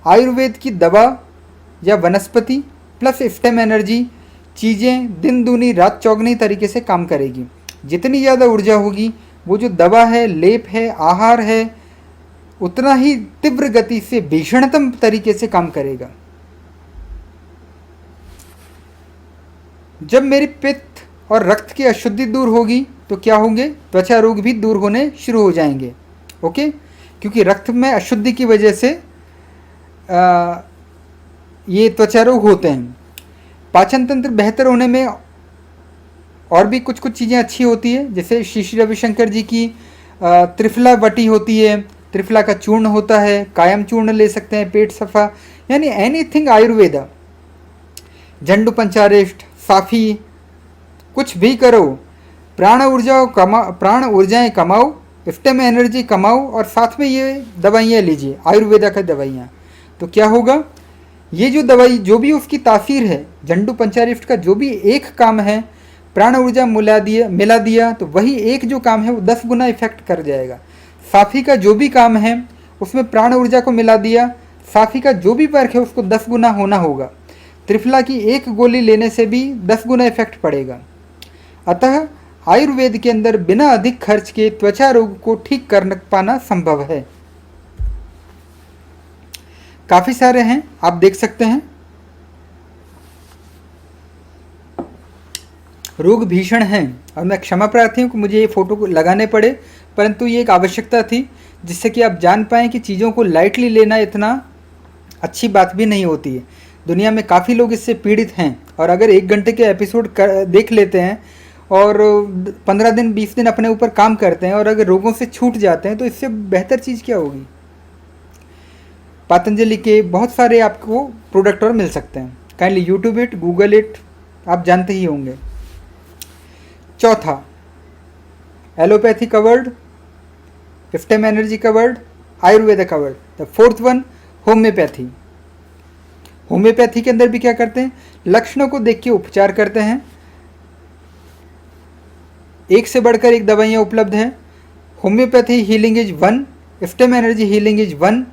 आयुर्वेद की दवा या वनस्पति प्लस इफ्टेम एनर्जी चीज़ें दिन दूनी रात चौगनी तरीके से काम करेगी। जितनी ज़्यादा ऊर्जा होगी, वो जो दवा है, लेप है, आहार है, उतना ही तीव्र गति से भीषणतम तरीके से काम करेगा। जब मेरी पित्त और रक्त की अशुद्धि दूर होगी तो क्या होंगे? त्वचा रोग भी दूर होने शुरू हो जाएंगे। ओके, क्योंकि रक्त में अशुद्धि की वजह से ये त्वचा रोग होते हैं। पाचन तंत्र बेहतर होने में और भी कुछ कुछ चीज़ें अच्छी होती है, जैसे श्री श्री रविशंकर जी की त्रिफला वटी होती है, त्रिफला का चूर्ण होता है, कायम चूर्ण ले सकते हैं, पेट सफ़ा, यानी एनीथिंग आयुर्वेदा, झंडू पंचारिष्ट, साफी, कुछ भी करो, प्राण ऊर्जाएं कमाओ, इफ्टेम एनर्जी कमाओ और साथ में ये दवाइयाँ लीजिए, आयुर्वेदा की दवाइयाँ। तो क्या होगा? ये जो दवाई, जो भी उसकी तासीर है, झंडू पंचारिष्ट का जो भी एक काम है, प्राण ऊर्जा मिला दिया तो वही एक जो काम है वो 10 गुना इफेक्ट कर जाएगा। साफी का जो भी काम है उसमें प्राण ऊर्जा को मिला दिया, साफी का जो भी वर्क है उसको 10 गुना होना होगा। त्रिफला की एक गोली लेने से भी 10 गुना इफेक्ट पड़ेगा। अतः आयुर्वेद के अंदर बिना अधिक खर्च के त्वचा रोग को ठीक कर पाना संभव है। काफ़ी सारे हैं, आप देख सकते हैं। रोग भीषण हैं और मैं क्षमा प्रार्थी हूँ कि मुझे ये फ़ोटो को लगाने पड़े, परंतु ये एक आवश्यकता थी जिससे कि आप जान पाएँ कि चीज़ों को लाइटली लेना इतना अच्छी बात भी नहीं होती है। दुनिया में काफ़ी लोग इससे पीड़ित हैं और अगर 1 घंटे के एपिसोड देख लेते हैं और 15 दिन 20 दिन अपने ऊपर काम करते हैं और अगर रोगों से छूट जाते हैं तो इससे बेहतर चीज़ क्या होगी। पतंजलि के बहुत सारे आपको प्रोडक्ट और मिल सकते हैं। Kindly YouTube it, Google it, आप जानते ही होंगे। चौथा, एलोपैथी कवर्ड, इफ्टेम energy covered, Ayurveda covered. The fourth one, homeopathy. Homeopathy के अंदर भी क्या करते हैं? लक्षणों को देख के उपचार करते हैं। एक से बढ़कर एक दवाइयाँ उपलब्ध हैं। होम्योपैथी हीलिंग इज 1, इफ्टेम energy healing is 1।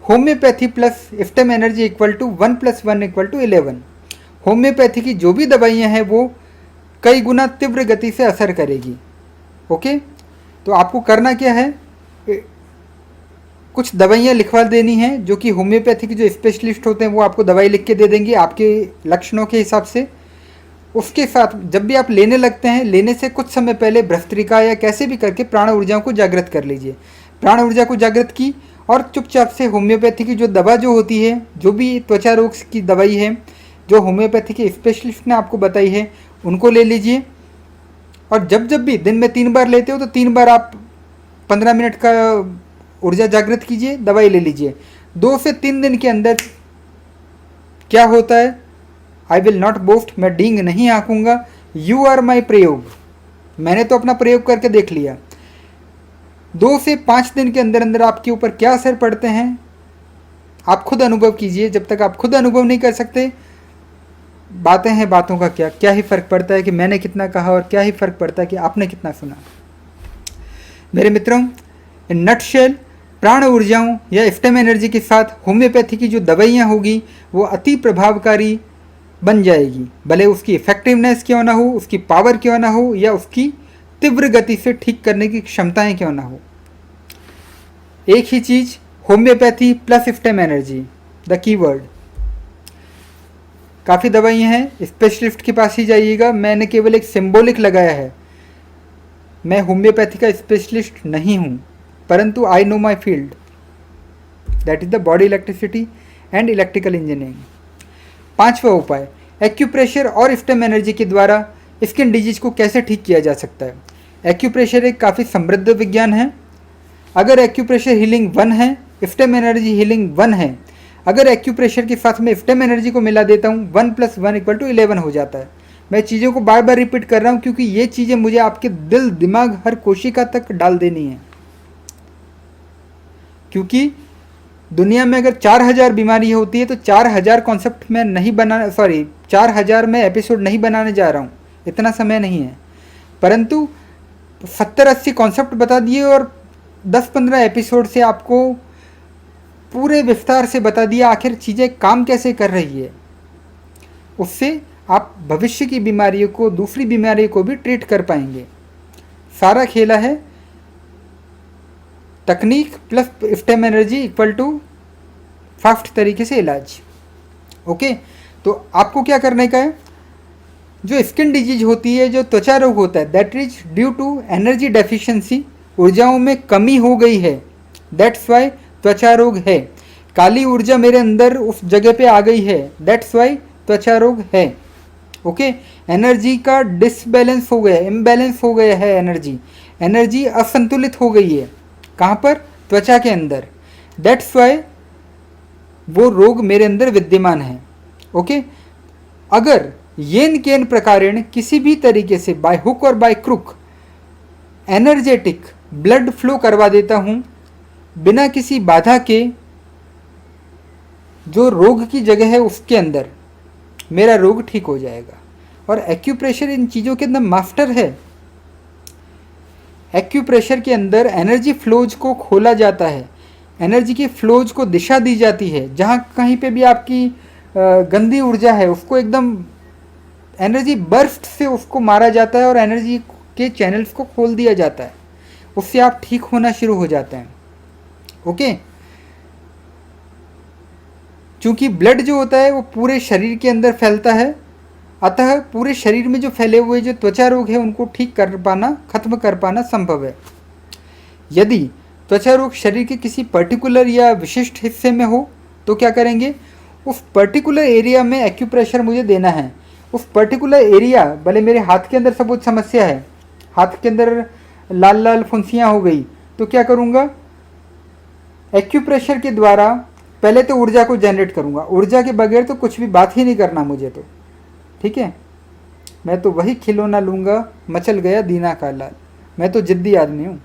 Homeopathy plus इफ्टेम energy equal to 1 + 1 = 11। Homeopathy की जो भी दवाइयाँ हैं वो कई गुना तीव्र गति से असर करेगी। ओके, तो आपको करना क्या है? कुछ दवाइयाँ लिखवा देनी हैं, जो कि होम्योपैथी के जो स्पेशलिस्ट होते हैं वो आपको दवाई लिख के दे देंगे आपके लक्षणों के हिसाब से। उसके साथ जब भी आप लेने लगते हैं, लेने से कुछ समय पहले भस्त्रिका या कैसे भी करके प्राण ऊर्जाओं को जागृत कर लीजिए। प्राण ऊर्जा को जागृत की और चुपचाप से होम्योपैथी की जो दवा जो होती है, जो भी त्वचा रोग की दवाई है जो होम्योपैथी के स्पेशलिस्ट ने आपको बताई है, उनको ले लीजिए। और जब जब भी दिन में 3 बार लेते हो तो 3 बार आप 15 मिनट का ऊर्जा जागृत कीजिए, दवाई ले लीजिए। 2 से 3 दिन के अंदर क्या होता है, आई विल नॉट बोस्ट, मैं डींग नहीं आंकूंगा, यू आर माई प्रयोग, मैंने तो अपना प्रयोग करके देख लिया। 2 से 5 दिन के अंदर अंदर आपके ऊपर क्या असर पड़ते हैं आप खुद अनुभव कीजिए। जब तक आप खुद अनुभव नहीं कर सकते, बातें हैं बातों का क्या ही फ़र्क पड़ता है कि मैंने कितना कहा और क्या ही फ़र्क पड़ता है कि आपने कितना सुना। मेरे मित्रों, इन नटशेल प्राण ऊर्जाओं या स्टेम एनर्जी के साथ होम्योपैथी की जो दवाइयाँ होगी वो अति प्रभावकारी बन जाएगी, भले उसकी इफेक्टिवनेस क्यों ना हो, उसकी पावर क्यों ना हो, या उसकी तीव्र गति से ठीक करने की क्षमताएं क्यों ना हो। एक ही चीज़, homeopathy plus stem energy, the keyword. काफ़ी दवाइयाँ हैं, स्पेशलिस्ट के पास ही जाइएगा, मैंने केवल एक सिंबॉलिक लगाया है। मैं होम्योपैथी का स्पेशलिस्ट नहीं हूँ, परंतु I know my field, that is the body electricity and electrical engineering. 5वां उपाय, एक्यूप्रेशर और स्टेम एनर्जी के द्वारा स्किन डिजीज को कैसे ठीक किया जा सकता है। एक्यूप्रेशर एक काफ़ी समृद्ध विज्ञान है। अगर एक्यूप्रेशर हीलिंग 1 है, स्टेम एनर्जी हीलिंग 1 है, अगर एक्यूप्रेशर के साथ में स्टेम एनर्जी को मिला देता हूँ, 1 + 1 = 11 हो जाता है। मैं चीज़ों को बार बार रिपीट कर रहा हूँ क्योंकि ये चीज़ें मुझे आपके दिल दिमाग हर कोशिका तक डाल देनी है। क्योंकि दुनिया में अगर 4000 बीमारी होती है तो 4000 कॉन्सेप्ट में नहीं बनाना, 4000 में एपिसोड नहीं बनाने जा रहा हूँ, इतना समय नहीं है। परंतु 70-80 कॉन्सेप्ट बता दिए और 10-15 एपिसोड से आपको पूरे विस्तार से बता दिया आखिर चीज़ें काम कैसे कर रही है। उससे आप भविष्य की बीमारियों को, दूसरी बीमारियों को भी ट्रीट कर पाएंगे। सारा खेला है तकनीक प्लस स्टेम एनर्जी = फास्ट तरीके से इलाज। ओके, तो आपको क्या करने का है, जो स्किन डिजीज होती है, जो त्वचा रोग होता है, that is due to energy deficiency, ऊर्जाओं में कमी हो गई है, दैट्स वाई त्वचा रोग है। काली ऊर्जा मेरे अंदर उस जगह पे आ गई है, दैट्स वाई त्वचा रोग है। ओके, एनर्जी का डिसबैलेंस हो गया, इम्बैलेंस हो गया है, एनर्जी असंतुलित हो गई है। कहाँ पर? त्वचा के अंदर, दैट्स वाई वो रोग मेरे अंदर विद्यमान है। ओके, अगर येन केन प्रकारेण किसी भी तरीके से बाय हुक और by crook energetic blood flow करवा देता हूँ बिना किसी बाधा के, जो रोग की जगह है उसके अंदर, मेरा रोग ठीक हो जाएगा। और एक्यूप्रेशर इन चीज़ों के अंदर मास्टर है। एक्यूप्रेशर के अंदर एनर्जी फ्लोज को खोला जाता है, एनर्जी की फ्लोज को दिशा दी जाती है। जहाँ कहीं पे भी आपकी गंदी ऊर्जा है उसको एकदम एनर्जी बर्स्ट से उसको मारा जाता है और एनर्जी के चैनल्स को खोल दिया जाता है, उससे आप ठीक होना शुरू हो जाते हैं। ओके, चूँकि ब्लड जो होता है वो पूरे शरीर के अंदर फैलता है, अतः पूरे शरीर में जो फैले हुए जो त्वचा रोग है उनको ठीक कर पाना, खत्म कर पाना संभव है। यदि त्वचा रोग शरीर के किसी पर्टिकुलर या विशिष्ट हिस्से में हो तो क्या करेंगे, उस पर्टिकुलर एरिया में एक्यूप्रेशर मुझे देना है। उस पर्टिकुलर एरिया, भले मेरे हाथ के अंदर सबूत समस्या है, हाथ के अंदर लाल लाल फुंसियाँ हो गई, तो क्या करूँगा, एक्यूप्रेशर के द्वारा पहले तो ऊर्जा को जनरेट करूँगा। ऊर्जा के बगैर तो कुछ भी बात ही नहीं करना मुझे तो, ठीक है। मैं तो वही खिलौना लूँगा, मचल गया दीना का लाल, मैं तो जिद्दी आदमी हूँ।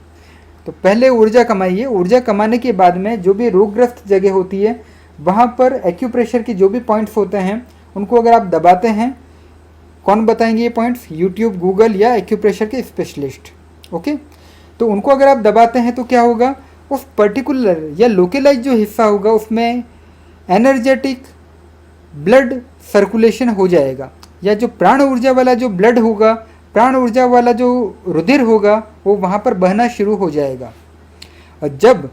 तो पहले ऊर्जा कमाइए, ऊर्जा कमाने के बाद में जो भी रोगग्रस्त जगह होती है वहाँ पर एक्यूप्रेशर के जो भी पॉइंट्स होते हैं उनको अगर आप दबाते हैं, कौन बताएंगे ये पॉइंट्स, यूट्यूब, गूगल या एक्यूप्रेशर के स्पेशलिस्ट। ओके, तो उनको अगर आप दबाते हैं तो क्या होगा, उस पर्टिकुलर या लोकलाइज जो हिस्सा होगा उसमें एनर्जेटिक ब्लड सर्कुलेशन हो जाएगा, या जो प्राण ऊर्जा वाला जो ब्लड होगा, प्राण ऊर्जा वाला जो रुधिर होगा वो वहाँ पर बहना शुरू हो जाएगा। और जब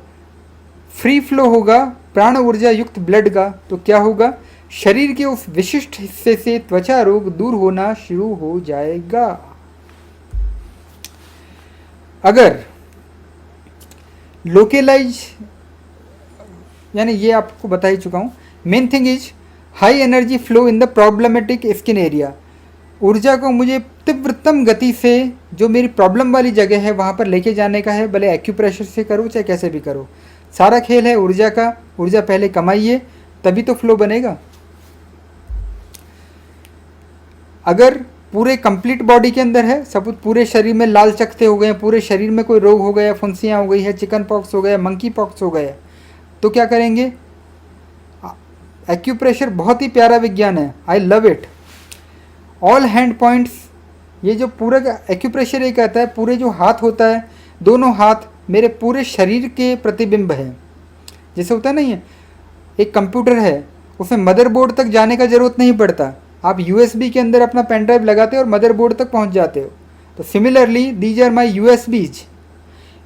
फ्री फ्लो होगा प्राण ऊर्जा युक्त ब्लड का तो क्या होगा, शरीर के उस विशिष्ट हिस्से से त्वचा रोग दूर होना शुरू हो जाएगा। अगर लोकेलाइज, यानी ये आपको बता ही चुका हूँ, main thing is high energy flow in the problematic skin area. ऊर्जा को मुझे तीव्रतम गति से जो मेरी प्रॉब्लम वाली जगह है वहाँ पर लेके जाने का है, भले एक्यूप्रेशर से करो चाहे कैसे भी करो। सारा खेल है ऊर्जा का। ऊर्जा पहले कमाइए तभी तो फ्लो बनेगा। अगर पूरे कंप्लीट बॉडी के अंदर है, सपोज पूरे शरीर में लाल चकत्ते हो गए, पूरे शरीर में कोई रोग हो गया, फुंसियाँ हो गई है, चिकन पॉक्स हो गया, मंकी पॉक्स हो गया, तो क्या करेंगे? एक्यूप्रेशर बहुत ही प्यारा विज्ञान है, I love it. All hand points, ये जो पूरा एक्यूप्रेशर ये कहता है पूरे जो हाथ होता है, दोनों हाथ मेरे पूरे शरीर के प्रतिबिंब है। जैसे होता है नहीं है, एक कंप्यूटर है उसमें मदरबोर्ड तक जाने का ज़रूरत नहीं पड़ता, आप यूएसबी के अंदर अपना पेन ड्राइव लगाते हो और मदरबोर्ड तक पहुंच जाते हो। तो similarly these are my USBs.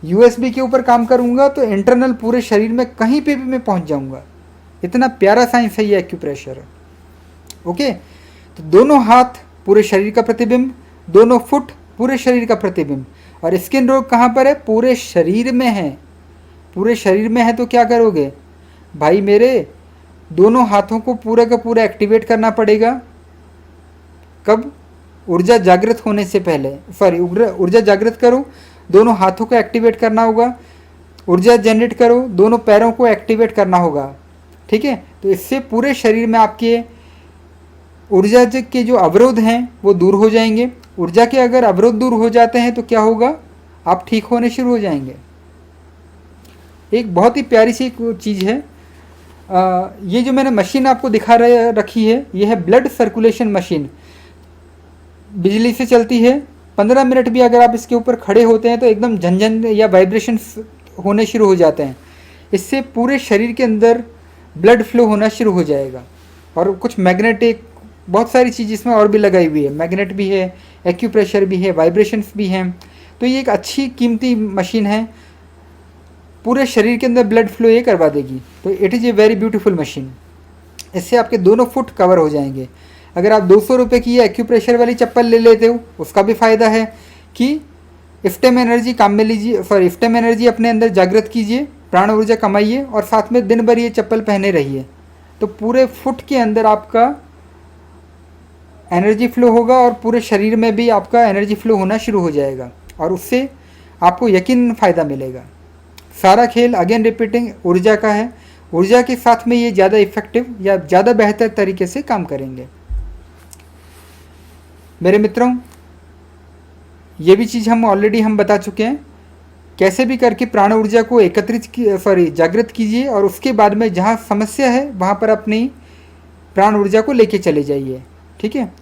USB के ऊपर काम करूंगा तो इंटरनल पूरे शरीर में कहीं पे भी मैं पहुंच जाऊंगा। इतना प्यारा साइंस है ये एक्यूप्रेशर। ओके, तो दोनों हाथ पूरे शरीर का प्रतिबिंब, दोनों फुट पूरे शरीर का प्रतिबिंब। और स्किन रोग कहाँ पर है? पूरे शरीर में है। पूरे शरीर में है तो क्या करोगे भाई मेरे? दोनों हाथों को पूरा का पूरा एक्टिवेट करना पड़ेगा। कब? ऊर्जा जागृत होने से पहले, सॉरी ऊर्जा जागृत करो, दोनों हाथों को एक्टिवेट करना होगा। ऊर्जा जनरेट करो, दोनों पैरों को एक्टिवेट करना होगा। ठीक है, तो इससे पूरे शरीर में आपके ऊर्जा के जो अवरोध हैं वो दूर हो जाएंगे। ऊर्जा के अगर अवरोध दूर हो जाते हैं तो क्या होगा? आप ठीक होने शुरू हो जाएंगे। एक बहुत ही प्यारी सी चीज़ है, ये जो मैंने मशीन आपको दिखा रखी है, ये है ब्लड सर्कुलेशन मशीन। बिजली से चलती है। 15 मिनट भी अगर आप इसके ऊपर खड़े होते हैं तो एकदम झंझन या वाइब्रेशंस होने शुरू हो जाते हैं। इससे पूरे शरीर के अंदर ब्लड फ्लो होना शुरू हो जाएगा। और कुछ मैग्नेटिक बहुत सारी चीज़ इसमें और भी लगाई हुई है, मैग्नेट भी है, एक्यूप्रेशर भी है, वाइब्रेशंस भी हैं। तो ये एक अच्छी कीमती मशीन है, पूरे शरीर के अंदर ब्लड फ्लो ये करवा देगी। तो it is a very beautiful machine. इससे आपके दोनों फुट कवर हो जाएंगे। अगर आप 200 रुपये की ये एक्यूप्रेशर वाली चप्पल ले लेते हो, उसका भी फ़ायदा है कि इफ्टेम एनर्जी काम में लीजिए, सॉरी इफ्टेम एनर्जी अपने अंदर जागृत कीजिए, प्राण ऊर्जा कमाइए और साथ में दिन भर ये चप्पल पहने रहिए। तो पूरे फुट के अंदर आपका एनर्जी फ्लो होगा और पूरे शरीर में भी आपका एनर्जी फ्लो होना शुरू हो जाएगा और उससे आपको यकीन फ़ायदा मिलेगा। सारा खेल अगेन रिपीटिंग ऊर्जा का है। ऊर्जा के साथ में ये ज़्यादा इफ़ेक्टिव या ज़्यादा बेहतर तरीके से काम करेंगे। मेरे मित्रों, ये भी चीज़ हम ऑलरेडी बता चुके हैं। कैसे भी करके प्राण ऊर्जा को जागृत कीजिए और उसके बाद में जहाँ समस्या है वहाँ पर अपनी प्राण ऊर्जा को लेके चले जाइए। ठीक है,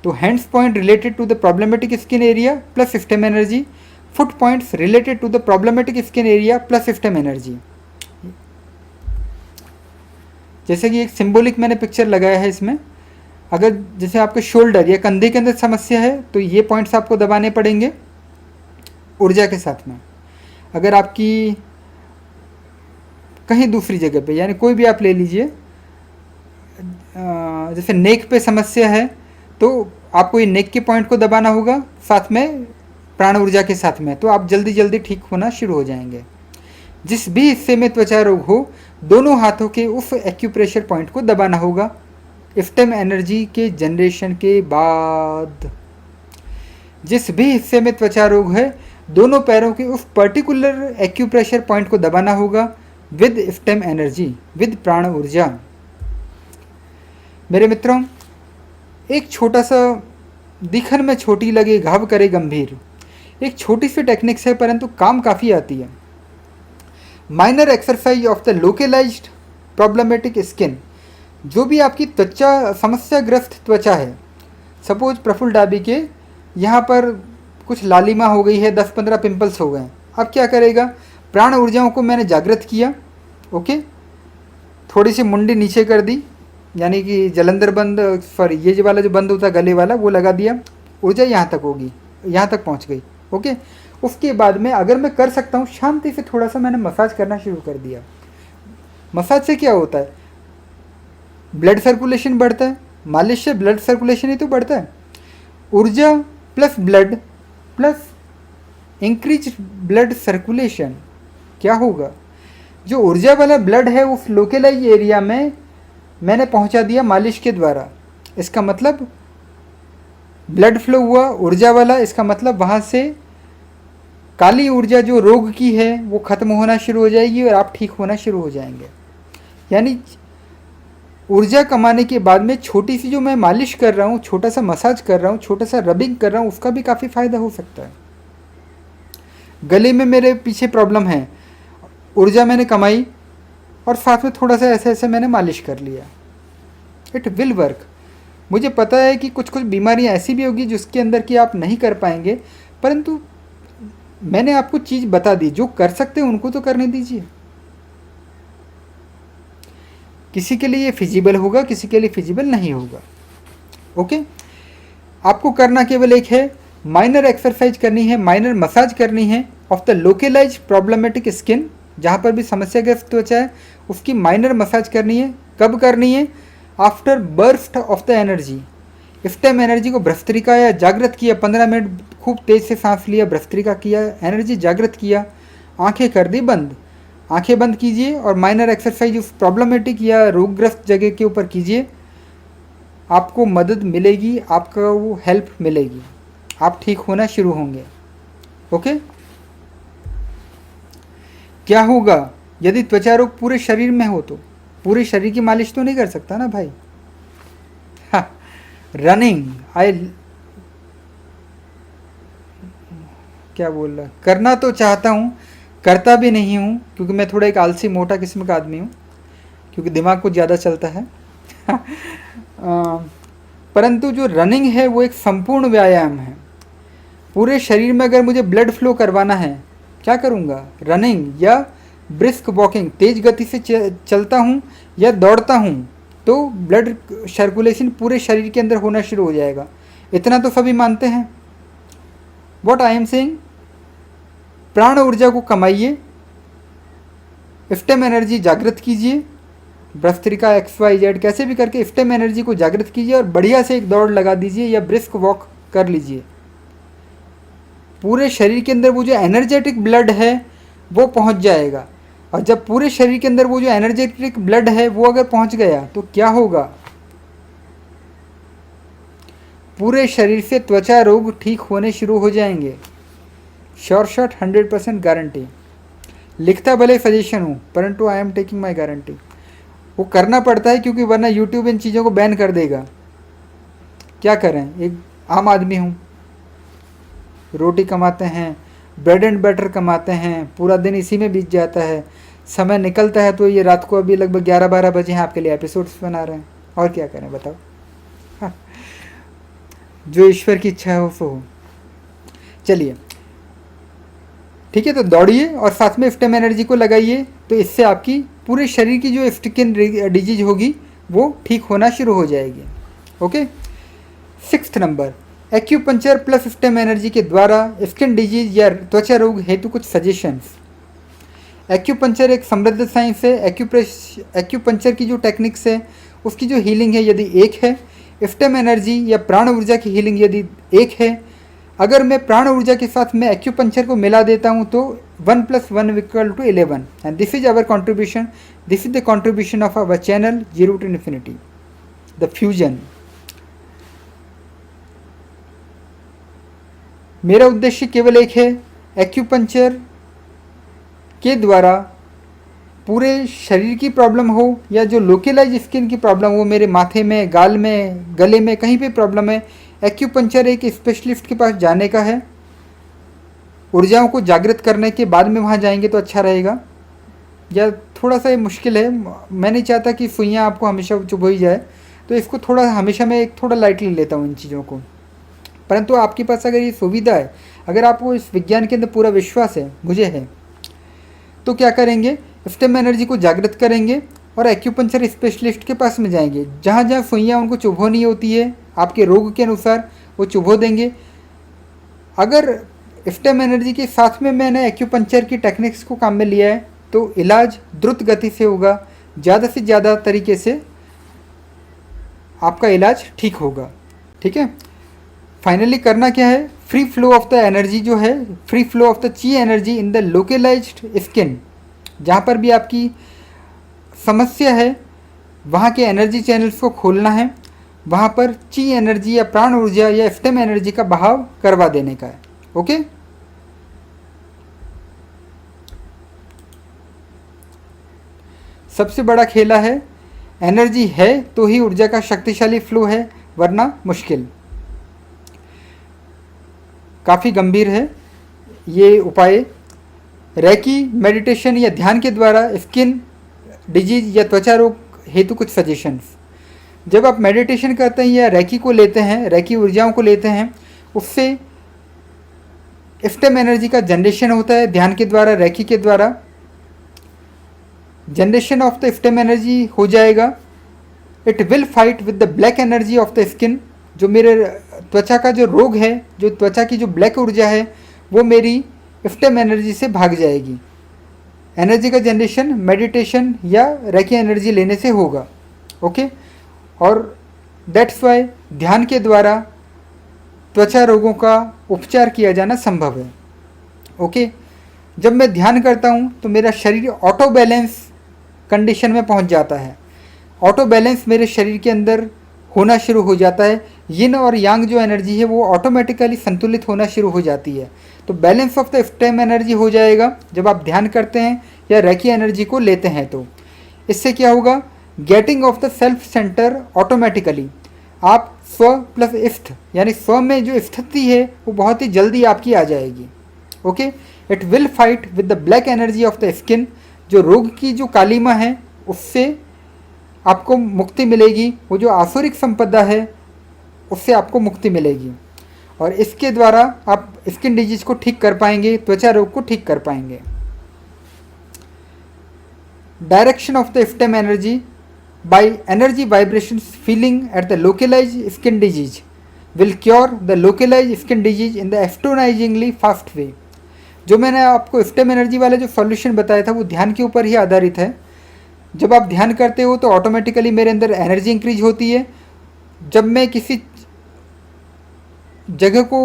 तो hands point related to the problematic skin area plus इफ्टेम energy, foot points related to the problematic skin area plus इफ्टेम energy. जैसे कि एक सिंबॉलिक मैंने पिक्चर लगाया है इसमें। अगर जैसे आपके शोल्डर या कंधे के अंदर समस्या है तो ये पॉइंट्स आपको दबाने पड़ेंगे ऊर्जा के साथ में। अगर आपकी कहीं दूसरी जगह पे, यानी कोई भी आप ले लीजिए, जैसे नेक पे समस्या है तो आपको ये नेक के पॉइंट को दबाना होगा साथ में प्राण ऊर्जा के साथ में, तो आप जल्दी जल्दी ठीक होना शुरू हो जाएंगे। जिस भी हिस्से में त्वचा रोग हो, दोनों हाथों के उस एक्यूप्रेशर पॉइंट को दबाना होगा इफ्टेम एनर्जी के जनरेशन के बाद। जिस भी हिस्से में त्वचा रोग है, दोनों पैरों के उस पर्टिकुलर एक्यूप्रेशर पॉइंट को दबाना होगा विद इफ्टेम एनर्जी, विद प्राण ऊर्जा। मेरे मित्रों, एक छोटा सा दिखन में छोटी लगे घाव करे गंभीर, एक छोटी सी टेक्निक्स है परंतु काम काफ़ी आती है। Minor exercise of the localized problematic skin. जो भी आपकी त्वचा समस्याग्रस्त त्वचा है, सपोज प्रफुल्ल डाबी के यहाँ पर कुछ लालिमा हो गई है, 10-15 पिंपल्स हो गए, अब क्या करेगा? प्राण ऊर्जाओं को मैंने जागृत किया। ओके, थोड़ी सी मुंडी नीचे कर दी, यानी कि जलंधर बंद, सॉरी ये जो वाला जो बंद होता है गले वाला, वो लगा दिया, ऊर्जा यहाँ तक होगी, यहाँ तक पहुँच गई। ओके, उसके बाद में अगर मैं कर सकता हूँ शांति से थोड़ा सा मैंने मसाज करना शुरू कर दिया। मसाज से क्या होता है? ब्लड सर्कुलेशन बढ़ता है, मालिश से ब्लड सर्कुलेशन ही तो बढ़ता है। ऊर्जा plus blood plus increase blood circulation, क्या होगा? जो ऊर्जा वाला ब्लड है उस लोकलाइज एरिया में मैंने पहुंचा दिया मालिश के द्वारा, इसका मतलब ब्लड फ्लो हुआ ऊर्जा वाला, इसका मतलब वहाँ से काली ऊर्जा जो रोग की है वो ख़त्म होना शुरू हो जाएगी और आप ठीक होना शुरू हो जाएंगे। यानी ऊर्जा कमाने के बाद में छोटी सी जो मैं मालिश कर रहा हूँ, छोटा सा मसाज कर रहा हूँ, छोटा सा रबिंग कर रहा हूँ, उसका भी काफ़ी फ़ायदा हो सकता है। गले में मेरे पीछे प्रॉब्लम है, ऊर्जा मैंने कमाई और साथ में थोड़ा सा ऐसे ऐसे मैंने मालिश कर लिया, इट विल वर्क। मुझे पता है कि कुछ कुछ बीमारियां ऐसी भी होगी जिसके अंदर कि आप नहीं कर पाएंगे, परंतु मैंने आपको चीज़ बता दी, जो कर सकते हैं उनको तो करने दीजिए। किसी के लिए फिजिबल होगा, किसी के लिए फिजिबल नहीं होगा। ओके, आपको करना केवल एक है, माइनर एक्सरसाइज करनी है, माइनर मसाज करनी है of the localise problematic skin, जहाँ पर भी समस्याग्रस्त त्वचा है उसकी माइनर मसाज करनी है। कब करनी है? After burst of the energy. इस टाइम एनर्जी को भ्रस्त्रिका या जागृत किया, 15 मिनट खूब तेज से सांस लिया, भ्रस्त्रिका किया, एनर्जी जागृत किया, आंखें कर दी बंद, आंखें बंद कीजिए और माइनर एक्सरसाइज उस प्रॉब्लमेटिक या रोगग्रस्त जगह के ऊपर कीजिए। आपको मदद मिलेगी, आपका वो हेल्प मिलेगी, आप ठीक होना शुरू होंगे। ओके, क्या होगा यदि त्वचा रोग पूरे शरीर में हो? तो पूरे शरीर की मालिश तो नहीं कर सकता ना भाई। हाँ, रनिंग क्या बोल रहा, करना तो चाहता हूँ, करता भी नहीं हूँ क्योंकि मैं थोड़ा एक आलसी मोटा किस्म का आदमी हूँ, क्योंकि दिमाग कुछ ज़्यादा चलता है। परंतु जो रनिंग है वो एक संपूर्ण व्यायाम है। पूरे शरीर में अगर मुझे ब्लड फ्लो करवाना है, क्या करूँगा? रनिंग या ब्रिस्क वॉकिंग, तेज गति से चलता हूँ या दौड़ता हूँ तो ब्लड सर्कुलेशन पूरे शरीर के अंदर होना शुरू हो जाएगा। इतना तो सभी मानते हैं। व्हाट आई एम सेइंग, प्राण ऊर्जा को कमाइए, स्टेम एनर्जी जागृत कीजिए, भ्रस्त्रिका XYZ कैसे भी करके स्टेम एनर्जी को जागृत कीजिए और बढ़िया से एक दौड़ लगा दीजिए या ब्रिस्क वॉक कर लीजिए। पूरे शरीर के अंदर वो जो एनर्जेटिक ब्लड है वो पहुंच जाएगा, और जब पूरे शरीर के अंदर वो जो एनर्जेटिक ब्लड है वो अगर पहुंच गया तो क्या होगा? पूरे शरीर से त्वचा रोग ठीक होने शुरू हो जाएंगे। Sure shot, 100% guarantee. लिखता भले सजेशन हूँ परंतु I am taking my guarantee. वो करना पड़ता है क्योंकि वरना यूट्यूब इन चीज़ों को बैन कर देगा। क्या करें, एक आम आदमी हूँ, रोटी कमाते हैं, ब्रेड एंड बटर कमाते हैं, पूरा दिन इसी में बीत जाता है, समय निकलता है तो ये रात को अभी लगभग 11-12 बजे हैं आपके लिए एपिसोड्स बना रहे हैं, और क्या करें बताओ। हाँ, जो ईश्वर की इच्छा है वो हो। चलिए ठीक है, तो दौड़िए और साथ में स्टेम एनर्जी को लगाइए, तो इससे आपकी पूरे शरीर की जो स्किन डिजीज होगी वो ठीक होना शुरू हो जाएगी। Okay, 6th number, acupuncture plus stem energy के द्वारा स्किन डिजीज या त्वचा रोग हेतु कुछ सजेशंस। एक्यूपंक्चर एक समृद्ध साइंस है। एक्यूपंक्चर की जो टेक्निक्स है उसकी जो हीलिंग है यदि एक है, स्टेम एनर्जी या प्राण ऊर्जा की हीलिंग यदि एक है, अगर मैं प्राण ऊर्जा के साथ मैं एक्यूपंक्चर को मिला देता हूँ तो 1 + 1 = 11 and this is our contribution, this is the contribution of our channel 0 to Infinity, the fusion. मेरा उद्देश्य केवल एक है, एक्यूपंक्चर के द्वारा पूरे शरीर की प्रॉब्लम हो या जो लोकलाइज स्किन की प्रॉब्लम हो, मेरे माथे में, गाल में, गले में, कहीं पे प्रॉब्लम है, एक्यूपंक्चर एक स्पेशलिस्ट के पास जाने का है। ऊर्जाओं को जागृत करने के बाद में वहाँ जाएंगे तो अच्छा रहेगा, या थोड़ा सा ये मुश्किल है। मैं नहीं चाहता कि सुइयाँ आपको हमेशा चुभ ही जाए, तो इसको थोड़ा हमेशा मैं थोड़ा लाइटली लेता हूँ इन चीज़ों को। परंतु आपके पास अगर ये सुविधा है, अगर आपको इस विज्ञान के अंदर पूरा विश्वास है, मुझे है, तो क्या करेंगे, स्टेम एनर्जी को जागृत करेंगे और एक्यूपंक्चर स्पेशलिस्ट के पास में जाएंगे। जहाँ जहाँ सुइयाँ उनको चुभोनी होती है आपके रोग के अनुसार वो चुभो देंगे। अगर स्टेम एनर्जी के साथ में मैंने एक्यूपंक्चर की टेक्निक्स को काम में लिया है तो इलाज द्रुत गति से होगा, ज़्यादा से ज़्यादा तरीके से आपका इलाज ठीक होगा। ठीक है, फाइनली करना क्या है, free flow of the energy जो है, free flow of the chi energy in the localized skin, जहाँ पर भी आपकी समस्या है वहाँ के एनर्जी चैनल्स को खोलना है, वहाँ पर ची एनर्जी या प्राण ऊर्जा या स्टेम एनर्जी का बहाव करवा देने का है। ओके, सबसे बड़ा खेला है, एनर्जी है तो ही ऊर्जा का शक्तिशाली फ्लो है, वरना मुश्किल। काफ़ी गंभीर है ये उपाय। रैकी मेडिटेशन या ध्यान के द्वारा स्किन डिजीज या त्वचा रोग हेतु कुछ सजेशंस। जब आप मेडिटेशन करते हैं या रैकी को लेते हैं, रैकी ऊर्जाओं को लेते हैं, उससे स्टेम एनर्जी का जनरेशन होता है ध्यान के द्वारा, रैकी के द्वारा generation of the stem energy हो जाएगा। It will fight with the black energy of the skin, जो मेरे त्वचा का जो रोग है, जो त्वचा की जो ब्लैक ऊर्जा है, वो मेरी स्टेम एनर्जी से भाग जाएगी। एनर्जी का जनरेशन मेडिटेशन या रैकी एनर्जी लेने से होगा। ओके, और दैट्स वाई ध्यान के द्वारा त्वचा रोगों का उपचार किया जाना संभव है। ओके, जब मैं ध्यान करता हूँ तो मेरा शरीर ऑटो बैलेंस कंडीशन में पहुँच जाता है। ऑटो बैलेंस मेरे शरीर के अंदर होना शुरू हो जाता है। यिन और यांग जो एनर्जी है वो ऑटोमेटिकली संतुलित होना शुरू हो जाती है। तो balance of the stem energy हो जाएगा जब आप ध्यान करते हैं या रैकी एनर्जी को लेते हैं। तो इससे क्या होगा, getting off the self centre automatically, आप स्व प्लस स्थ यानी स्व में जो स्थिति है वो बहुत ही जल्दी आपकी आ जाएगी। Okay, it will fight with the black energy of the skin, जो रोग की जो कालिमा है उससे आपको मुक्ति मिलेगी। वो जो आसुरिक संपदा है उससे आपको मुक्ति मिलेगी, और इसके द्वारा आप स्किन डिजीज को ठीक कर पाएंगे, त्वचा रोग को ठीक कर पाएंगे। Direction of the stem energy by energy vibrations feeling at the localized skin disease will cure the localized skin disease in the astonishingly fast way. जो मैंने आपको स्टेम एनर्जी वाला जो सॉल्यूशन बताया था वो ध्यान के ऊपर ही आधारित है। जब आप ध्यान करते हो तो ऑटोमेटिकली मेरे अंदर एनर्जी इंक्रीज होती है। जब मैं किसी जगह को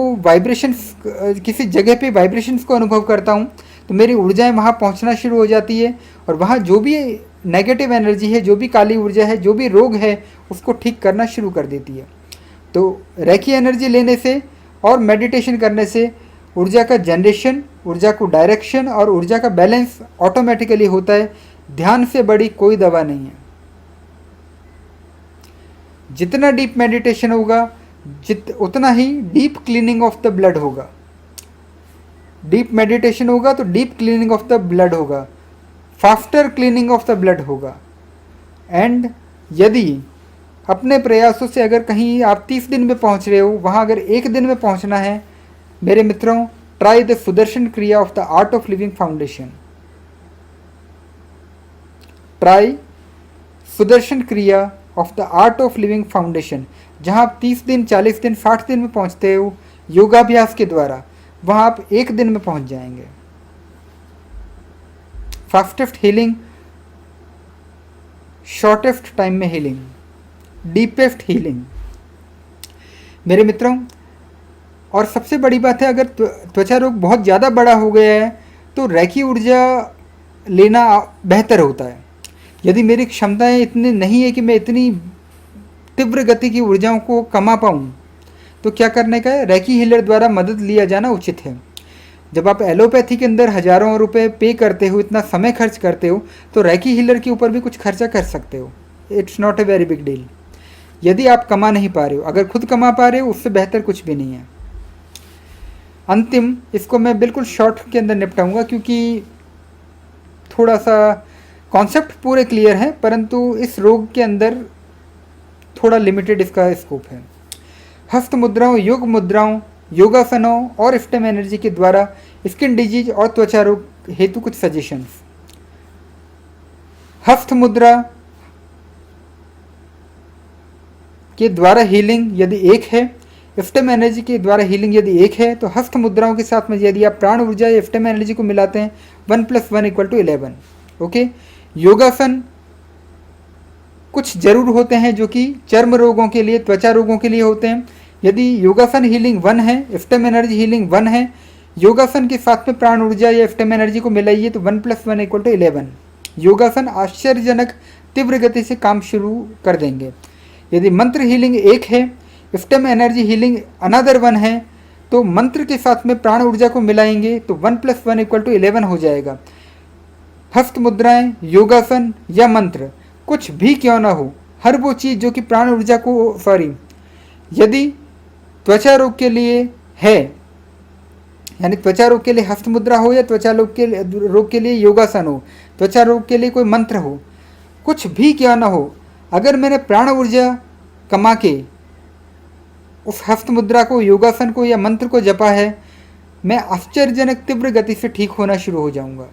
किसी जगह पे वाइब्रेशंस को अनुभव करता हूँ तो मेरी ऊर्जाएं वहाँ पहुँचना शुरू हो जाती है, और वहाँ जो भी नेगेटिव एनर्जी है, जो भी काली ऊर्जा है, जो भी रोग है, उसको ठीक करना शुरू कर देती है। तो रैकी एनर्जी लेने से और मेडिटेशन करने से ऊर्जा का जनरेशन, ऊर्जा को डायरेक्शन और ऊर्जा का बैलेंस ऑटोमेटिकली होता है। ध्यान से बड़ी कोई दवा नहीं है। जितना डीप मेडिटेशन होगा उतना ही deep cleaning of the blood होगा। डीप मेडिटेशन होगा तो deep cleaning of the blood होगा, faster cleaning of the blood होगा। एंड यदि अपने प्रयासों से अगर कहीं आप 30 दिन में पहुंच रहे हो, वहां अगर 1 दिन में पहुंचना है मेरे मित्रों, try the Sudarshan Kriya of the Art of Living Foundation. Try Sudarshan Kriya of the Art of Living Foundation. जहां आप 30 दिन, 40 दिन, 60 दिन में पहुंचते हो योगाभ्यास के द्वारा, वहां आप 1 दिन में पहुंच जाएंगे। फास्टेस्ट हीलिंग, शॉर्टेस्ट टाइम में हीलिंग, डीपेस्ट हीलिंग मेरे मित्रों। और सबसे बड़ी बात है, अगर त्वचा रोग बहुत ज़्यादा बड़ा हो गया है तो रैकी ऊर्जा लेना बेहतर होता है। यदि मेरी क्षमताएं इतनी नहीं है कि मैं इतनी तीव्र गति की ऊर्जाओं को कमा पाऊँ, तो क्या करने का है, रैकी हीलर द्वारा मदद लिया जाना उचित है। जब आप एलोपैथी के अंदर हज़ारों रुपए पे करते हो, इतना समय खर्च करते हो, तो रैकी हीलर के ऊपर भी कुछ खर्चा कर सकते हो। It's not a very big deal. यदि आप कमा नहीं पा रहे हो, अगर खुद कमा पा रहे हो उससे बेहतर कुछ भी नहीं है। अंतिम, इसको मैं बिल्कुल शॉर्ट के अंदर निपटाऊंगा क्योंकि थोड़ा सा कॉन्सेप्ट पूरे क्लियर है, परंतु इस रोग के अंदर थोड़ा लिमिटेड इसका स्कोप है। हस्त मुद्राओं, योग मुद्राओं, योगासनों और स्टेम एनर्जी के द्वारा स्किन डिजीज और त्वचा रोग हेतु कुछ सजेशंस। हस्त मुद्रा के द्वारा हीलिंग यदि एक है, स्टेम एनर्जी के द्वारा हीलिंग यदि एक है, तो हस्त मुद्राओं के साथ में यदि आप प्राण ऊर्जा या स्टेम एनर्जी को मिलाते हैं 1 + 1 = 11। ओके, योगासन कुछ जरूर होते हैं जो कि चर्म रोगों के लिए, त्वचा रोगों के लिए होते हैं। यदि योगासन हीलिंग 1 है, इफ्टेम एनर्जी हीलिंग 1 है, योगासन के साथ में प्राण ऊर्जा या इफ्टेम एनर्जी को मिलाइए तो 1 + 1 = 11। योगासन आश्चर्यजनक तीव्र गति से काम शुरू कर देंगे। यदि मंत्र हीलिंग 1 है, इफ्टेम एनर्जी हीलिंग अनदर 1 है, तो मंत्र के साथ में प्राण ऊर्जा को मिलाएंगे तो 1 + 1 = 11 हो जाएगा। हस्त मुद्राएं, योगासन या मंत्र कुछ भी क्यों ना हो, हर वो चीज़ जो कि प्राण ऊर्जा को यदि त्वचा रोग के लिए है, यानी त्वचा रोग के लिए हस्त मुद्रा हो या त्वचा रोग के लिए योगासन हो, त्वचा रोग के लिए कोई मंत्र हो, कुछ भी क्यों ना हो, अगर मैंने प्राण ऊर्जा कमा के उस हस्त मुद्रा को, योगासन को या मंत्र को जपा है, मैं आश्चर्यजनक तीव्र गति से ठीक होना शुरू हो जाऊंगा।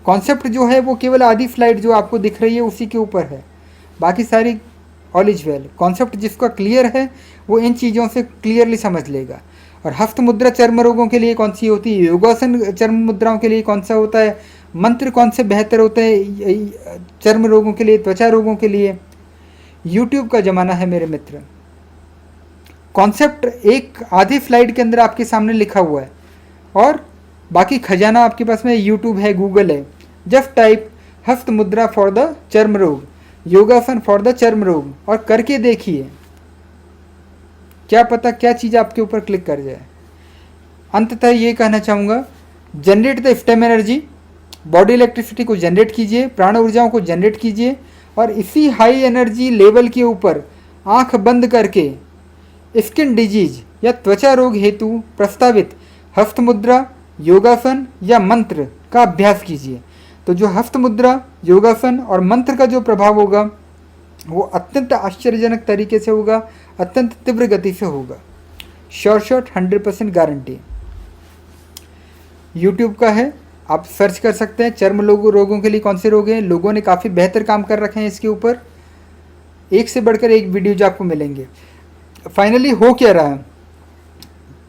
कॉन्सेप्ट जो है वो केवल आधी स्लाइड जो आपको दिख रही है उसी के ऊपर है, बाकी सारी ऑल इज वेल। कॉन्सेप्ट जिसका क्लियर है वो इन चीज़ों से क्लियरली समझ लेगा। और हस्त मुद्रा चर्म रोगों के लिए कौन सी होती है, योगासन चर्म मुद्राओं के लिए कौन सा होता है, मंत्र कौन से बेहतर होते हैं चर्म रोगों के लिए, त्वचा रोगों के लिए। यूट्यूब का ज़माना है मेरे मित्र। कॉन्सेप्ट एक आधी स्लाइड के अंदर आपके सामने लिखा हुआ है और बाकी खजाना आपके पास में यूट्यूब है, गूगल है। जस्ट टाइप हस्त मुद्रा फॉर द चर्म रोग, योगासन फॉर द चर्म रोग और करके देखिए, क्या पता क्या चीज़ आपके ऊपर क्लिक कर जाए। अंततः ये कहना चाहूँगा, generate the iftem energy, body electricity को जनरेट कीजिए, प्राण ऊर्जाओं को जनरेट कीजिए और इसी हाई एनर्जी लेवल के ऊपर आंख बंद करके स्किन डिजीज या त्वचा रोग हेतु प्रस्तावित हस्त मुद्रा, योगासन या मंत्र का अभ्यास कीजिए। तो जो हस्त मुद्रा, योगासन और मंत्र का जो प्रभाव होगा वो अत्यंत आश्चर्यजनक तरीके से होगा, अत्यंत तीव्र गति से होगा। Short 100% guarantee. यूट्यूब का है, आप सर्च कर सकते हैं चर्म रोगों के लिए कौन से रोग हैं। लोगों ने काफ़ी बेहतर काम कर रखे हैं इसके ऊपर, एक से बढ़कर एक वीडियो जो आपको मिलेंगे। फाइनली हो क्या रहा है,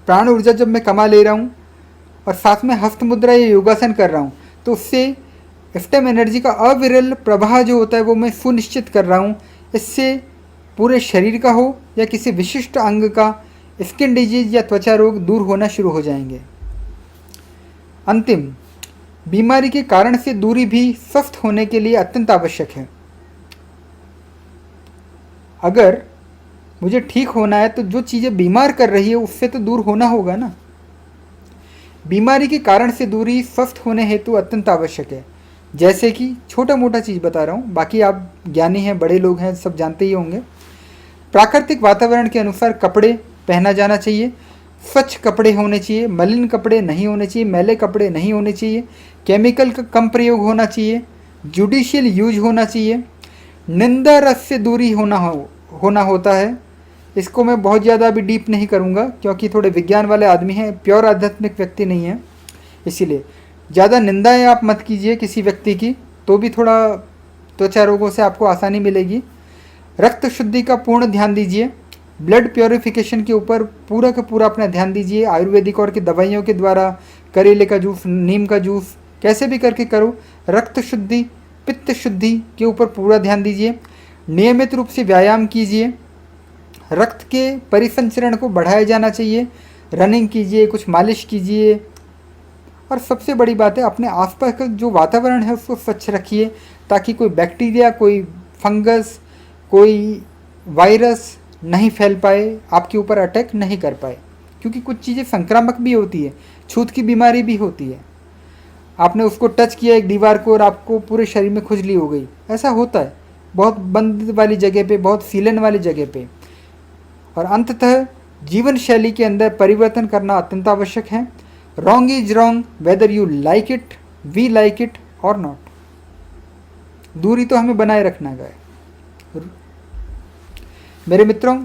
प्राण ऊर्जा जब मैं कमा ले रहा हूँ और साथ में हस्त मुद्रा या योगासन कर रहा हूँ तो उससे इफ्टेम एनर्जी का अविरल प्रवाह जो होता है वो मैं सुनिश्चित कर रहा हूँ। इससे पूरे शरीर का हो या किसी विशिष्ट अंग का स्किन डिजीज या त्वचा रोग दूर होना शुरू हो जाएंगे। अंतिम, बीमारी के कारण से दूरी भी स्वस्थ होने के लिए अत्यंत आवश्यक है। अगर मुझे ठीक होना है तो जो चीज़ें बीमार कर रही है उससे तो दूर होना होगा ना। बीमारी के कारण से दूरी स्वस्थ होने हेतु अत्यंत आवश्यक है। जैसे कि छोटा मोटा चीज़ बता रहा हूँ, बाकी आप ज्ञानी हैं, बड़े लोग हैं, सब जानते ही होंगे। प्राकृतिक वातावरण के अनुसार कपड़े पहना जाना चाहिए, स्वच्छ कपड़े होने चाहिए, मलिन कपड़े नहीं होने चाहिए, मैले कपड़े नहीं होने चाहिए, केमिकल का कम प्रयोग होना चाहिए, जुडिशियल यूज होना चाहिए, निंदा रस से दूरी होना होता है। इसको मैं बहुत ज़्यादा अभी डीप नहीं करूँगा क्योंकि थोड़े विज्ञान वाले आदमी हैं, प्योर आध्यात्मिक व्यक्ति नहीं है, इसीलिए ज़्यादा निंदाएं आप मत कीजिए किसी व्यक्ति की, तो भी थोड़ा त्वचा रोगों से आपको आसानी मिलेगी। रक्त शुद्धि का पूर्ण ध्यान दीजिए, ब्लड प्योरिफिकेशन के ऊपर पूरा का पूरा अपना ध्यान दीजिए। आयुर्वेदिक और की दवाइयों के द्वारा, करेले का जूस, नीम का जूस, कैसे भी करके करो। रक्त शुद्धि, पित्त शुद्धि के ऊपर पूरा ध्यान दीजिए। नियमित रूप से व्यायाम कीजिए, रक्त के परिसंचरण को बढ़ाया जाना चाहिए, रनिंग कीजिए, कुछ मालिश कीजिए और सबसे बड़ी बात है अपने आसपास का जो वातावरण है उसको स्वच्छ रखिए ताकि कोई बैक्टीरिया, कोई फंगस, कोई वायरस नहीं फैल पाए, आपके ऊपर अटैक नहीं कर पाए। क्योंकि कुछ चीज़ें संक्रामक भी होती है, छूत की बीमारी भी होती है। आपने उसको टच किया एक दीवार को और आपको पूरे शरीर में खुजली हो गई, ऐसा होता है बहुत बंद वाली जगह पे, बहुत सीलन वाली जगह पे। और अंततः जीवन शैली के अंदर परिवर्तन करना अत्यंत आवश्यक है। Wrong is wrong whether you like it, we like it और नॉट। दूरी तो हमें बनाए रखना है। मेरे मित्रों,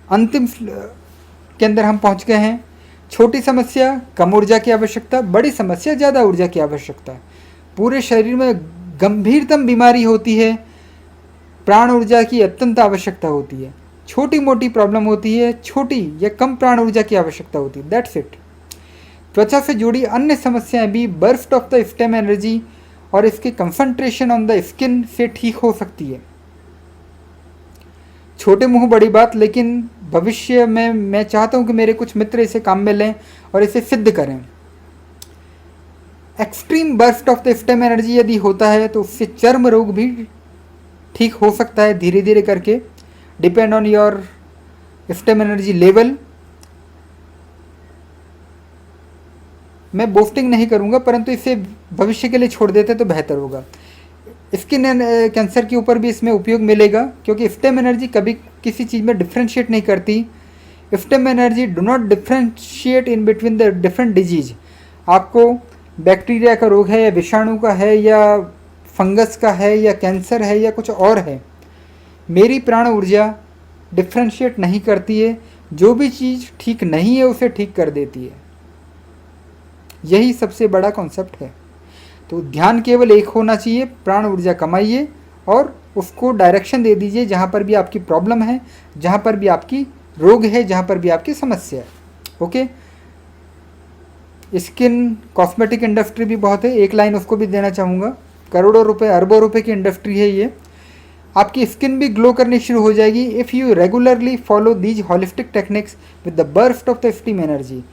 अंतिम के अंदर हम पहुंच गए हैं। छोटी समस्या कम ऊर्जा की आवश्यकता, बड़ी समस्या ज़्यादा ऊर्जा की आवश्यकता। पूरे शरीर में गंभीरतम बीमारी होती है, प्राण ऊर्जा की अत्यंत आवश्यकता होती है। छोटी मोटी प्रॉब्लम होती है, छोटी या कम प्राण ऊर्जा की आवश्यकता होती है, दैट्स इट। त्वचा से जुड़ी अन्य समस्याएं भी burst of the iftem energy और इसके कंसंट्रेशन ऑन द स्किन से ठीक हो सकती है। छोटे मुंह बड़ी बात, लेकिन भविष्य में मैं चाहता हूं कि मेरे कुछ मित्र इसे काम में लें और इसे सिद्ध करें। Extreme burst of the iftem energy यदि होता है तो उससे चर्म रोग भी ठीक हो सकता है धीरे धीरे करके, depend on your iftem energy level. मैं बोस्टिंग नहीं करूंगा, परंतु इसे भविष्य के लिए छोड़ देते तो बेहतर होगा। स्किन कैंसर के ऊपर भी इसमें उपयोग मिलेगा, क्योंकि इफ्टेम एनर्जी कभी किसी चीज़ में डिफ्रेंशिएट नहीं करती। Iftem energy do not differentiate in between the different disease. आपको बैक्टीरिया का रोग है या विषाणु का है या फंगस का है या कैंसर है या कुछ और है, मेरी प्राण ऊर्जा डिफ्रेंशिएट नहीं करती है। जो भी चीज़ ठीक नहीं है उसे ठीक कर देती है। यही सबसे बड़ा कॉन्सेप्ट है। तो ध्यान केवल एक होना चाहिए, प्राण ऊर्जा कमाइए और उसको डायरेक्शन दे दीजिए जहाँ पर भी आपकी प्रॉब्लम है, जहाँ पर भी आपकी रोग है, जहाँ पर भी आपकी समस्या है। ओके, स्किन कॉस्मेटिक इंडस्ट्री भी बहुत है, एक लाइन उसको भी देना चाहूँगा। करोड़ों रुपए अरबों रुपए की इंडस्ट्री है ये। आपकी स्किन भी ग्लो करनी शुरू हो जाएगी if you regularly follow these holistic techniques with the burst of the steam energy.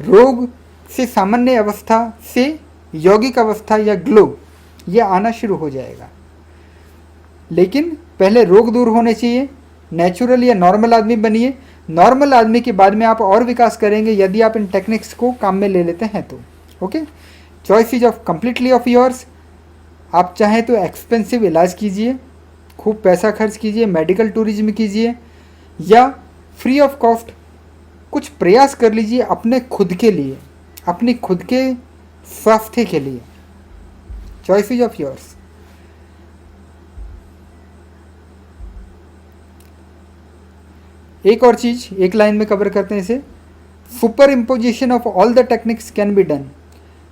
रोग से सामान्य अवस्था से यौगिक अवस्था या ग्लो ये आना शुरू हो जाएगा, लेकिन पहले रोग दूर होने चाहिए। नेचुरल या नॉर्मल आदमी बनिए। नॉर्मल आदमी के बाद में आप और विकास करेंगे यदि आप इन टेक्निक्स को काम में ले लेते हैं तो। Okay, choice is of completely of yours. आप चाहें तो एक्सपेंसिव इलाज कीजिए, खूब पैसा खर्च कीजिए, मेडिकल टूरिज्म कीजिए, या फ्री ऑफ कॉस्ट कुछ प्रयास कर लीजिए अपने खुद के लिए, अपनी खुद के स्वास्थ्य के लिए। Choice is of yours. एक और चीज एक लाइन में कवर करते हैं इसे। Super imposition of all the techniques can be done.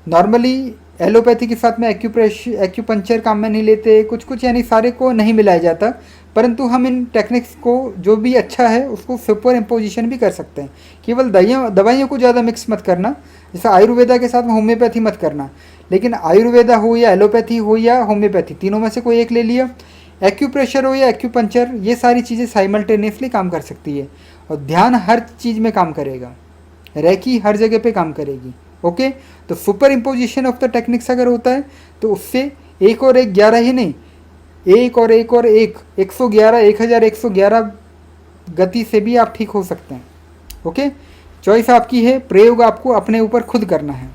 Normally allopathy के साथ में एक्यूपंक्चर काम में नहीं लेते, कुछ कुछ यानी सारे को नहीं मिलाया जाता, परंतु हम इन टेक्निक्स को जो भी अच्छा है उसको सुपर इम्पोजिशन भी कर सकते हैं। केवल दवाइयों को ज़्यादा मिक्स मत करना, जैसे आयुर्वेदा के साथ में होम्योपैथी मत करना, लेकिन आयुर्वेदा हो या एलोपैथी हो या होम्योपैथी, तीनों में से कोई एक ले लिया। एक्यूप्रेशर हो या एक्यूपंक्चर, ये सारी चीज़ें साइमल्टेनियसली काम कर सकती है और ध्यान हर चीज़ में काम करेगा, रेकी हर जगह पे काम करेगी। ओके, तो super imposition of the techniques अगर होता है तो उससे एक और एक 11 ही नहीं, एक और एक और एक 111 1111 गति से भी आप ठीक हो सकते हैं। ओके, चॉइस आपकी है, प्रयोग आपको अपने ऊपर खुद करना है।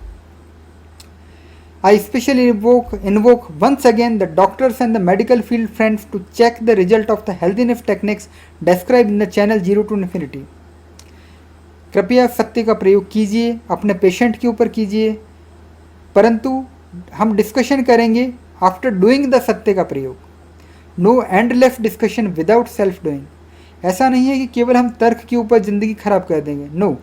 I specially invoke once again the doctors and the medical field friends to check the result of the healthiness techniques described in the channel 0 to Infinity। कृपया सत्य का प्रयोग कीजिए, अपने पेशेंट के ऊपर कीजिए, परंतु हम डिस्कशन करेंगे आफ्टर डूइंग द सत्य का प्रयोग। No endless discussion without self doing. ऐसा नहीं है कि केवल हम तर्क के ऊपर ज़िंदगी खराब कर देंगे। नो,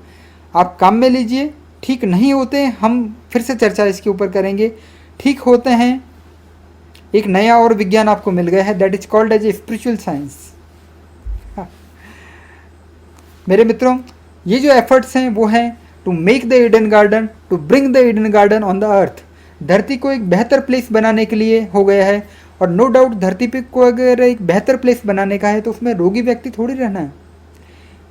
आप काम में लीजिए। ठीक नहीं होते हम फिर से चर्चा इसके ऊपर करेंगे। ठीक होते हैं, एक नया और विज्ञान आपको मिल गया है, that is called as a spiritual science. मेरे मित्रों, ये जो एफर्ट्स हैं वो हैं to make the Eden garden, to bring the Eden garden on the earth. धरती को एक बेहतर प्लेस बनाने के लिए हो गया है, और नो डाउट धरती पे को अगर एक बेहतर प्लेस बनाने का है तो उसमें रोगी व्यक्ति थोड़ी रहना है,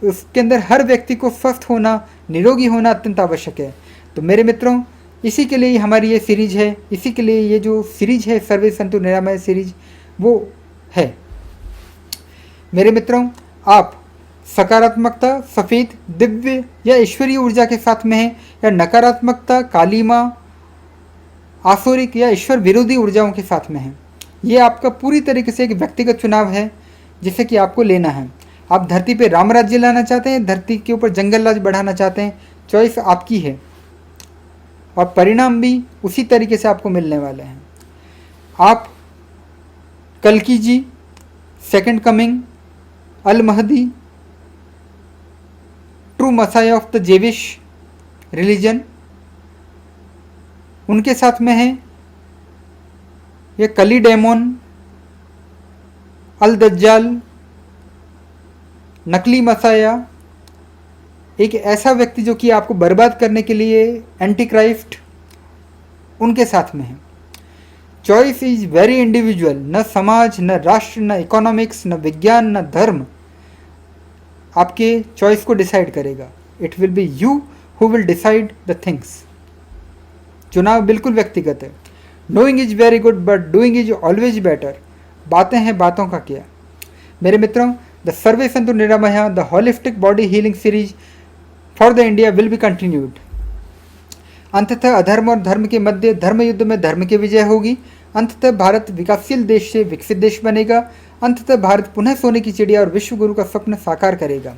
उसके अंदर हर व्यक्ति को स्वस्थ होना, निरोगी होना अत्यंत आवश्यक है। तो मेरे मित्रों, इसी के लिए हमारी ये सीरीज है, इसी के लिए ये जो सीरीज है सर्वे संतु निरामय सीरीज वो है। मेरे मित्रों, आप सकारात्मकता, सफ़ेद, दिव्य या ईश्वरीय ऊर्जा के साथ में हैं, या नकारात्मकता, कालीमा, आसुरिक या ईश्वर विरोधी ऊर्जाओं के साथ में हैं, ये आपका पूरी तरीके से एक व्यक्तिगत चुनाव है जिसे कि आपको लेना है। आप धरती पे राम राज्य लाना चाहते हैं, धरती के ऊपर जंगल राज बढ़ाना चाहते हैं, चॉइस आपकी है और परिणाम भी उसी तरीके से आपको मिलने वाले हैं। आप कल्कि ji, second coming, Al Mahdi, true messiah of the Jewish religion, उनके साथ में है ये कली डेमोन, अल दज्जाल, नकली मसाया, एक ऐसा व्यक्ति जो कि आपको बर्बाद करने के लिए एंटी क्राइस्ट, उनके साथ में है। Choice is very individual. न समाज, न राष्ट्र, न इकोनॉमिक्स, न विज्ञान, न धर्म, आपके चॉइस को डिसाइड करेगा। It will be you who will decide the things. चुनाव बिल्कुल व्यक्तिगत है। Knowing is very good but doing is always better. बातें हैं बातों का क्या। मेरे मित्रों, the Sarve Santu Niramaya the holistic body healing series for the India will be continued. अंततः अधर्म और धर्म के मध्य धर्म युद्ध में धर्म की विजय होगी। अंततः भारत विकासशील देश से विकसित देश बनेगा। अंततः भारत पुनः सोने की चिड़िया और विश्व गुरु का स्वप्न साकार करेगा।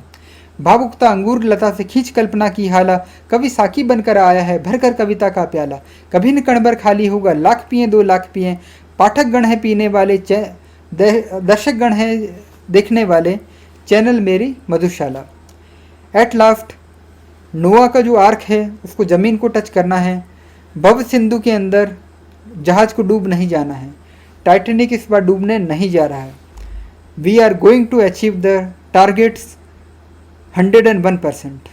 भावुकता अंगूर लता से खींच कल्पना की हाला, कभी साकी बनकर आया है भरकर कविता का प्याला। कभी न कण भर खाली होगा, लाख पिए 2 लाख पिए। पाठक गण है पीने वाले, दर्शक गण है देखने वाले, चैनल मेरी मधुशाला। एट लास्ट नोआ का जो आर्क है उसको ज़मीन को टच करना है। भव सिंधु के अंदर जहाज को डूब नहीं जाना है। टाइटैनिक इस बार डूबने नहीं जा रहा है। We are going to achieve the targets 101%।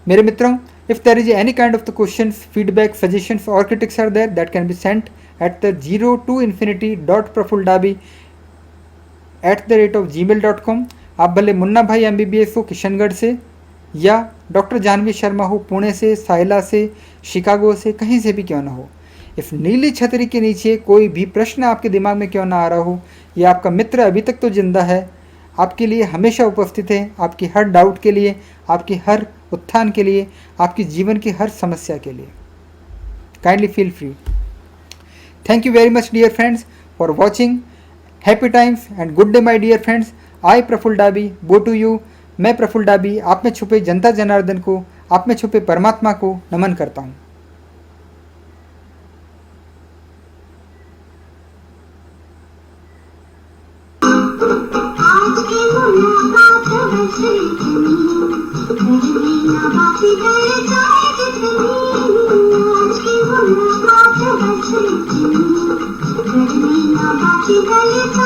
मेरे मित्रों, if there is any kind of the question, feedback, suggestions और critics are there that can be sent at the 0to infinity.prafuldabi@gmail.com। आप भले मुन्ना भाई MBBS हो किशनगढ़ से, या डॉक्टर जानवी शर्मा हो पुणे से, साइला से, शिकागो से, कहीं से भी क्यों ना हो। इस नीली छतरी के नीचे कोई भी प्रश्न आपके दिमाग में क्यों ना आ रहा हो, या आपका मित्र अभी तक तो जिंदा है, आपके लिए हमेशा उपस्थित है। आपकी हर डाउट के लिए, आपकी हर उत्थान के लिए, आपकी जीवन की हर समस्या के लिए। Kindly feel free. Thank you very much dear friends for watching. Happy times and good day my dear friends. I Praful Dabi go to you. मैं प्रफुल्ल डाबी आप में छुपे जनता जनार्दन को, आप में छुपे परमात्मा को नमन करता हूँ। आज